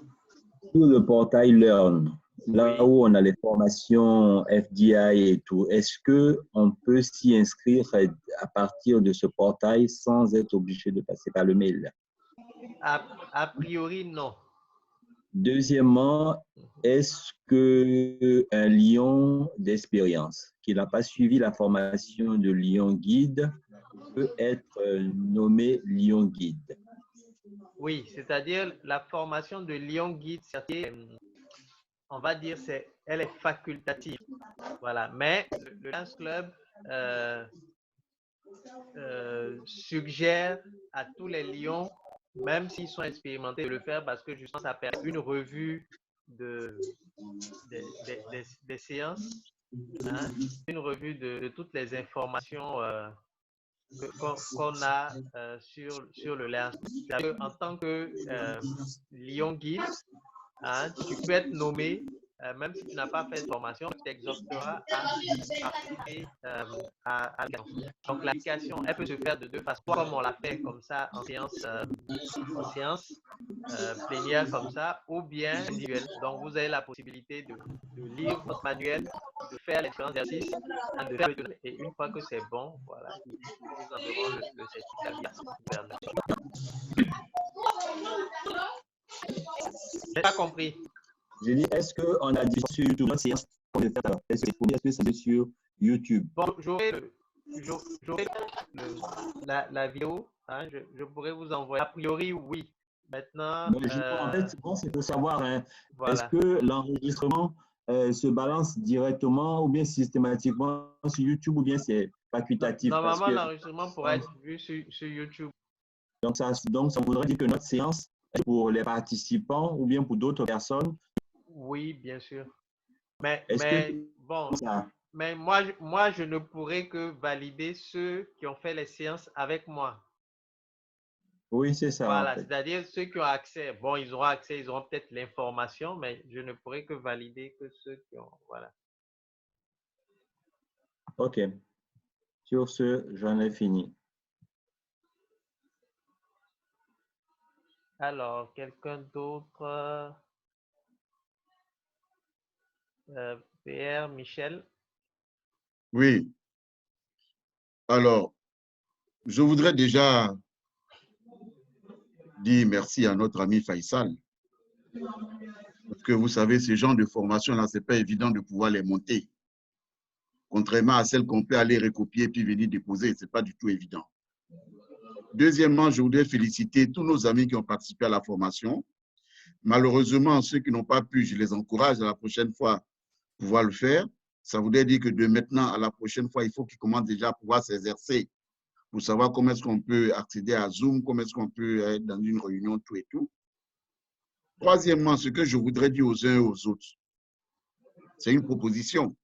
Sur le portail Learn, là où on a les formations FDI et tout, est-ce qu'on peut s'y inscrire à partir de ce portail sans être obligé de passer par le mail? A priori, non. Deuxièmement, est-ce qu'un lion d'expérience qui n'a pas suivi la formation de lion guide peut être nommé lion guide? Oui, c'est-à-dire la formation de lion guide, on va dire, elle est facultative. Voilà, mais le Lions Club suggère à tous les lions même s'ils sont expérimentés, de le faire parce que justement, ça permet une revue des séances, hein, une revue de toutes les informations qu'on a sur le LERN. En tant que Lion Guide, hein, tu peux être nommé, même si tu n'as pas fait de formation, tu t'exhorteras à participer à l'application. Donc l'application, elle peut se faire de deux façons, comme on l'a fait comme ça en séance plénière comme ça, ou bien individuelle. Donc vous avez la possibilité de lire votre manuel, de faire les différents exercices, de faire et une fois que c'est bon, voilà, ils vous enverront le certificat via gouvernement. J'ai pas compris. J'ai dit, est-ce qu'on a dit sur YouTube notre séance pour le faire? Est-ce que c'est sur YouTube? Bon, j'aurai la vidéo, hein, je pourrais vous envoyer. A priori, oui. Maintenant, en fait, c'est pour savoir, hein, voilà. Est-ce que l'enregistrement se balance directement ou bien systématiquement sur YouTube ou bien c'est facultatif? Normalement, l'enregistrement pourrait être vu sur YouTube. Donc, ça voudrait dire que notre séance est pour les participants ou bien pour d'autres personnes? Oui, bien sûr. Mais moi, je ne pourrais que valider ceux qui ont fait les séances avec moi. Oui, c'est ça. Voilà, en fait. C'est-à-dire ceux qui ont accès. Bon, ils auront accès, ils auront peut-être l'information, mais je ne pourrais que valider que ceux qui ont. Voilà. OK. Sur ce, j'en ai fini. Alors, quelqu'un d'autre? Pierre, Michel? Oui. Alors, je voudrais déjà dire merci à notre ami Faisal. Parce que vous savez, ce genre de formation-là, ce n'est pas évident de pouvoir les monter. Contrairement à celles qu'on peut aller recopier puis venir déposer, ce n'est pas du tout évident. Deuxièmement, je voudrais féliciter tous nos amis qui ont participé à la formation. Malheureusement, ceux qui n'ont pas pu, je les encourage à la prochaine fois pouvoir le faire. Ça voudrait dire que de maintenant à la prochaine fois, il faut qu'ils commencent déjà à pouvoir s'exercer pour savoir comment est-ce qu'on peut accéder à Zoom, comment est-ce qu'on peut être dans une réunion, tout et tout. Troisièmement, ce que je voudrais dire aux uns et aux autres, c'est une proposition.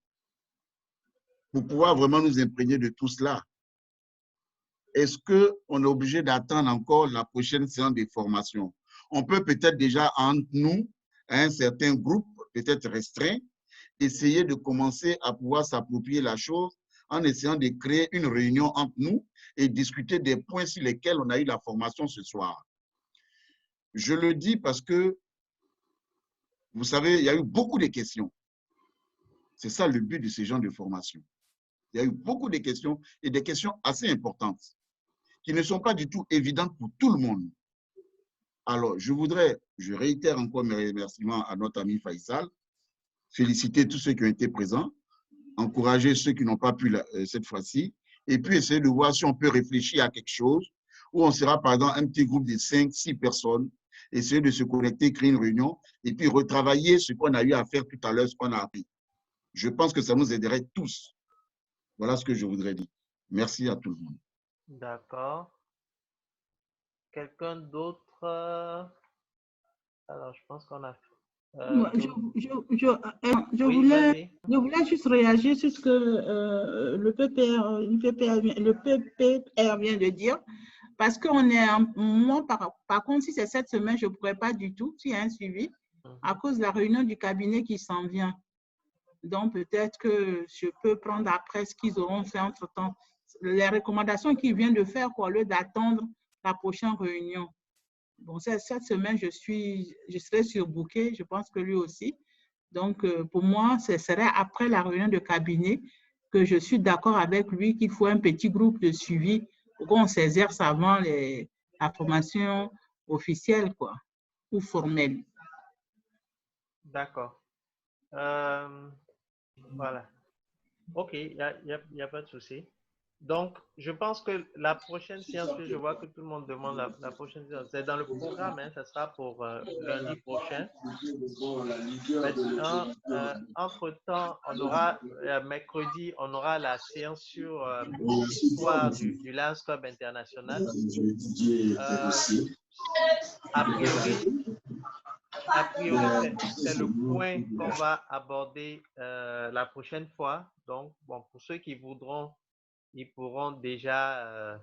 Pour pouvoir vraiment nous imprégner de tout cela, est-ce qu'on est obligé d'attendre encore la prochaine séance de formation? On peut peut-être déjà entre nous, un certain groupe, peut-être restreint, essayer de commencer à pouvoir s'approprier la chose en essayant de créer une réunion entre nous et discuter des points sur lesquels on a eu la formation ce soir. Je le dis parce que, vous savez, il y a eu beaucoup de questions. C'est ça le but de ce genre de formation. Il y a eu beaucoup de questions et des questions assez importantes qui ne sont pas du tout évidentes pour tout le monde. Alors, je réitère encore mes remerciements à notre ami Faisal, féliciter tous ceux qui ont été présents, encourager ceux qui n'ont pas pu cette fois-ci, et puis essayer de voir si on peut réfléchir à quelque chose où on sera, par exemple, un petit groupe de 5-6 personnes, essayer de se connecter, créer une réunion, et puis retravailler ce qu'on a eu à faire tout à l'heure, ce qu'on a appris. Je pense que ça nous aiderait tous. Voilà ce que je voudrais dire. Merci à tout le monde. D'accord. Quelqu'un d'autre? Alors, je pense qu'on a... Je voulais juste réagir sur ce que le PPR vient de dire, parce qu'on est, moi, par contre, si c'est cette semaine, je ne pourrais pas du tout, s'il y a un suivi, à cause de la réunion du cabinet qui s'en vient. Donc, peut-être que je peux prendre après ce qu'ils auront fait entre-temps, les recommandations qu'ils viennent de faire, au lieu d'attendre la prochaine réunion. Bon, cette semaine, je serai surbookée, je pense que lui aussi. Donc, pour moi, ce serait après la réunion de cabinet que je suis d'accord avec lui qu'il faut un petit groupe de suivi pour qu'on s'exerce avant la formation officielle, quoi, ou formelle. D'accord. Voilà. OK, il n'y a pas de souci. Donc, je pense que la prochaine séance que je vois que tout le monde demande, la prochaine séance, c'est dans le programme, hein, ça sera pour lundi prochain. Maintenant, entre-temps, on aura, mercredi, on aura la séance sur l'histoire du Lions Club International. A priori, c'est le point qu'on va aborder la prochaine fois. Donc, bon, pour ceux qui voudront, ils pourront déjà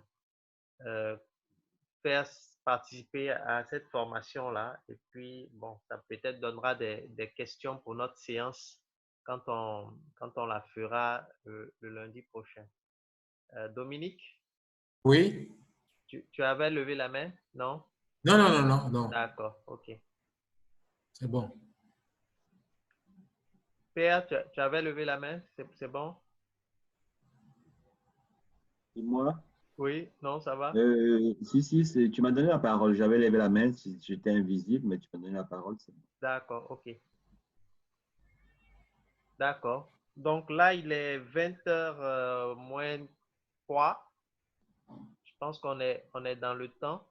faire participer à cette formation-là. Et puis, bon, ça peut-être donnera des questions pour notre séance quand on la fera le lundi prochain. Dominique? Oui? Tu avais levé la main? Non? Non. D'accord, ok. C'est bon. Pierre, tu avais levé la main? C'est bon? Et moi? Oui, non, ça va? Si, tu m'as donné la parole. J'avais levé la main, j'étais invisible, mais tu m'as donné la parole. D'accord, ok. D'accord. Donc là, il est 20h moins 3. Je pense qu'on est dans le temps.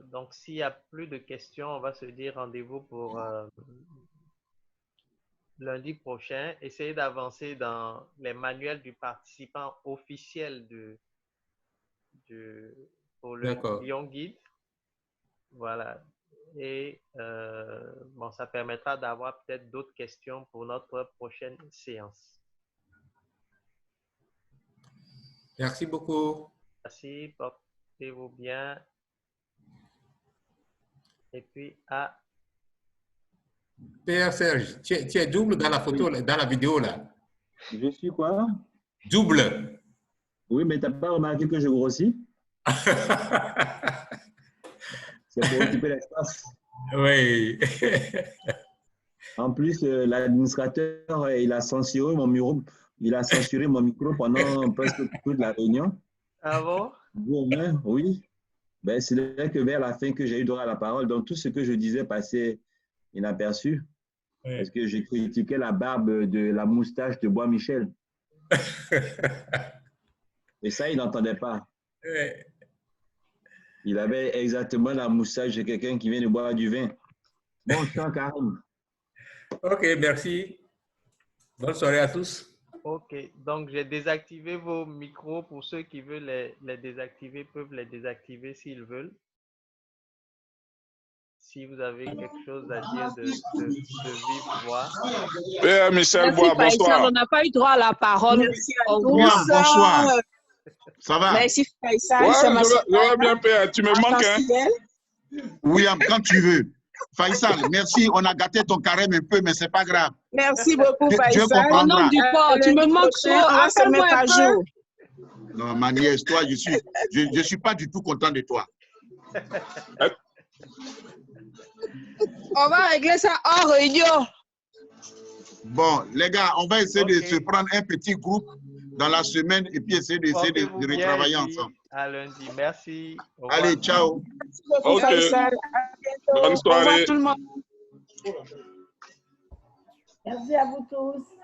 Donc, s'il n'y a plus de questions, on va se dire rendez-vous pour lundi prochain. Essayez d'avancer dans les manuels du participant officiel pour le Lyon Guide. Voilà. Et bon, ça permettra d'avoir peut-être d'autres questions pour notre prochaine séance. Merci beaucoup. Merci, portez-vous bien. Et puis, à... Père Serge, tu es double dans la photo, dans la vidéo là. Je suis quoi? Double. Oui, mais tu n'as pas remarqué que je grossis? C'est pour occuper l'espace. Oui. En plus, l'administrateur, il a censuré mon micro. Il a censuré mon micro pendant presque toute la réunion. Ah bon? Oui. Ben, c'est là que vers la fin que j'ai eu droit à la parole. Donc, tout ce que je disais passait inaperçu. Oui. Parce que j'ai critiqué la barbe de la moustache de Bois Michel. Et ça, il n'entendait pas. Oui. Il avait exactement la moustache de quelqu'un qui vient de boire du vin. Bon sang, Karim. Ok, merci. Bonne soirée à tous. Ok, donc j'ai désactivé vos micros. Pour ceux qui veulent les désactiver, peuvent les désactiver s'ils veulent. Si vous avez quelque chose à dire de vive voix. Père Michel Bois, bonsoir. On n'a pas eu droit à la parole. Merci à tous. Bonsoir. Ça va? Merci Faisal. Ouais, je vais bien, Père. Tu me manques, hein? William, quand tu veux. Faisal, merci. On a gâté ton carême un peu, mais c'est pas grave. Merci beaucoup, Faisal. Au nom du port, tu me manques trop. On va se mettre à jour. Non, ma nièce, toi, je suis pas du tout content de toi. On va régler ça hors réunion. Bon, les gars, on va essayer de se prendre un petit groupe dans la semaine et puis essayer de retravailler ensemble. À lundi. Merci. Allez, ciao. Merci beaucoup, Faisal. À bientôt. Bonne soirée. Au revoir tout le monde. Merci à vous tous.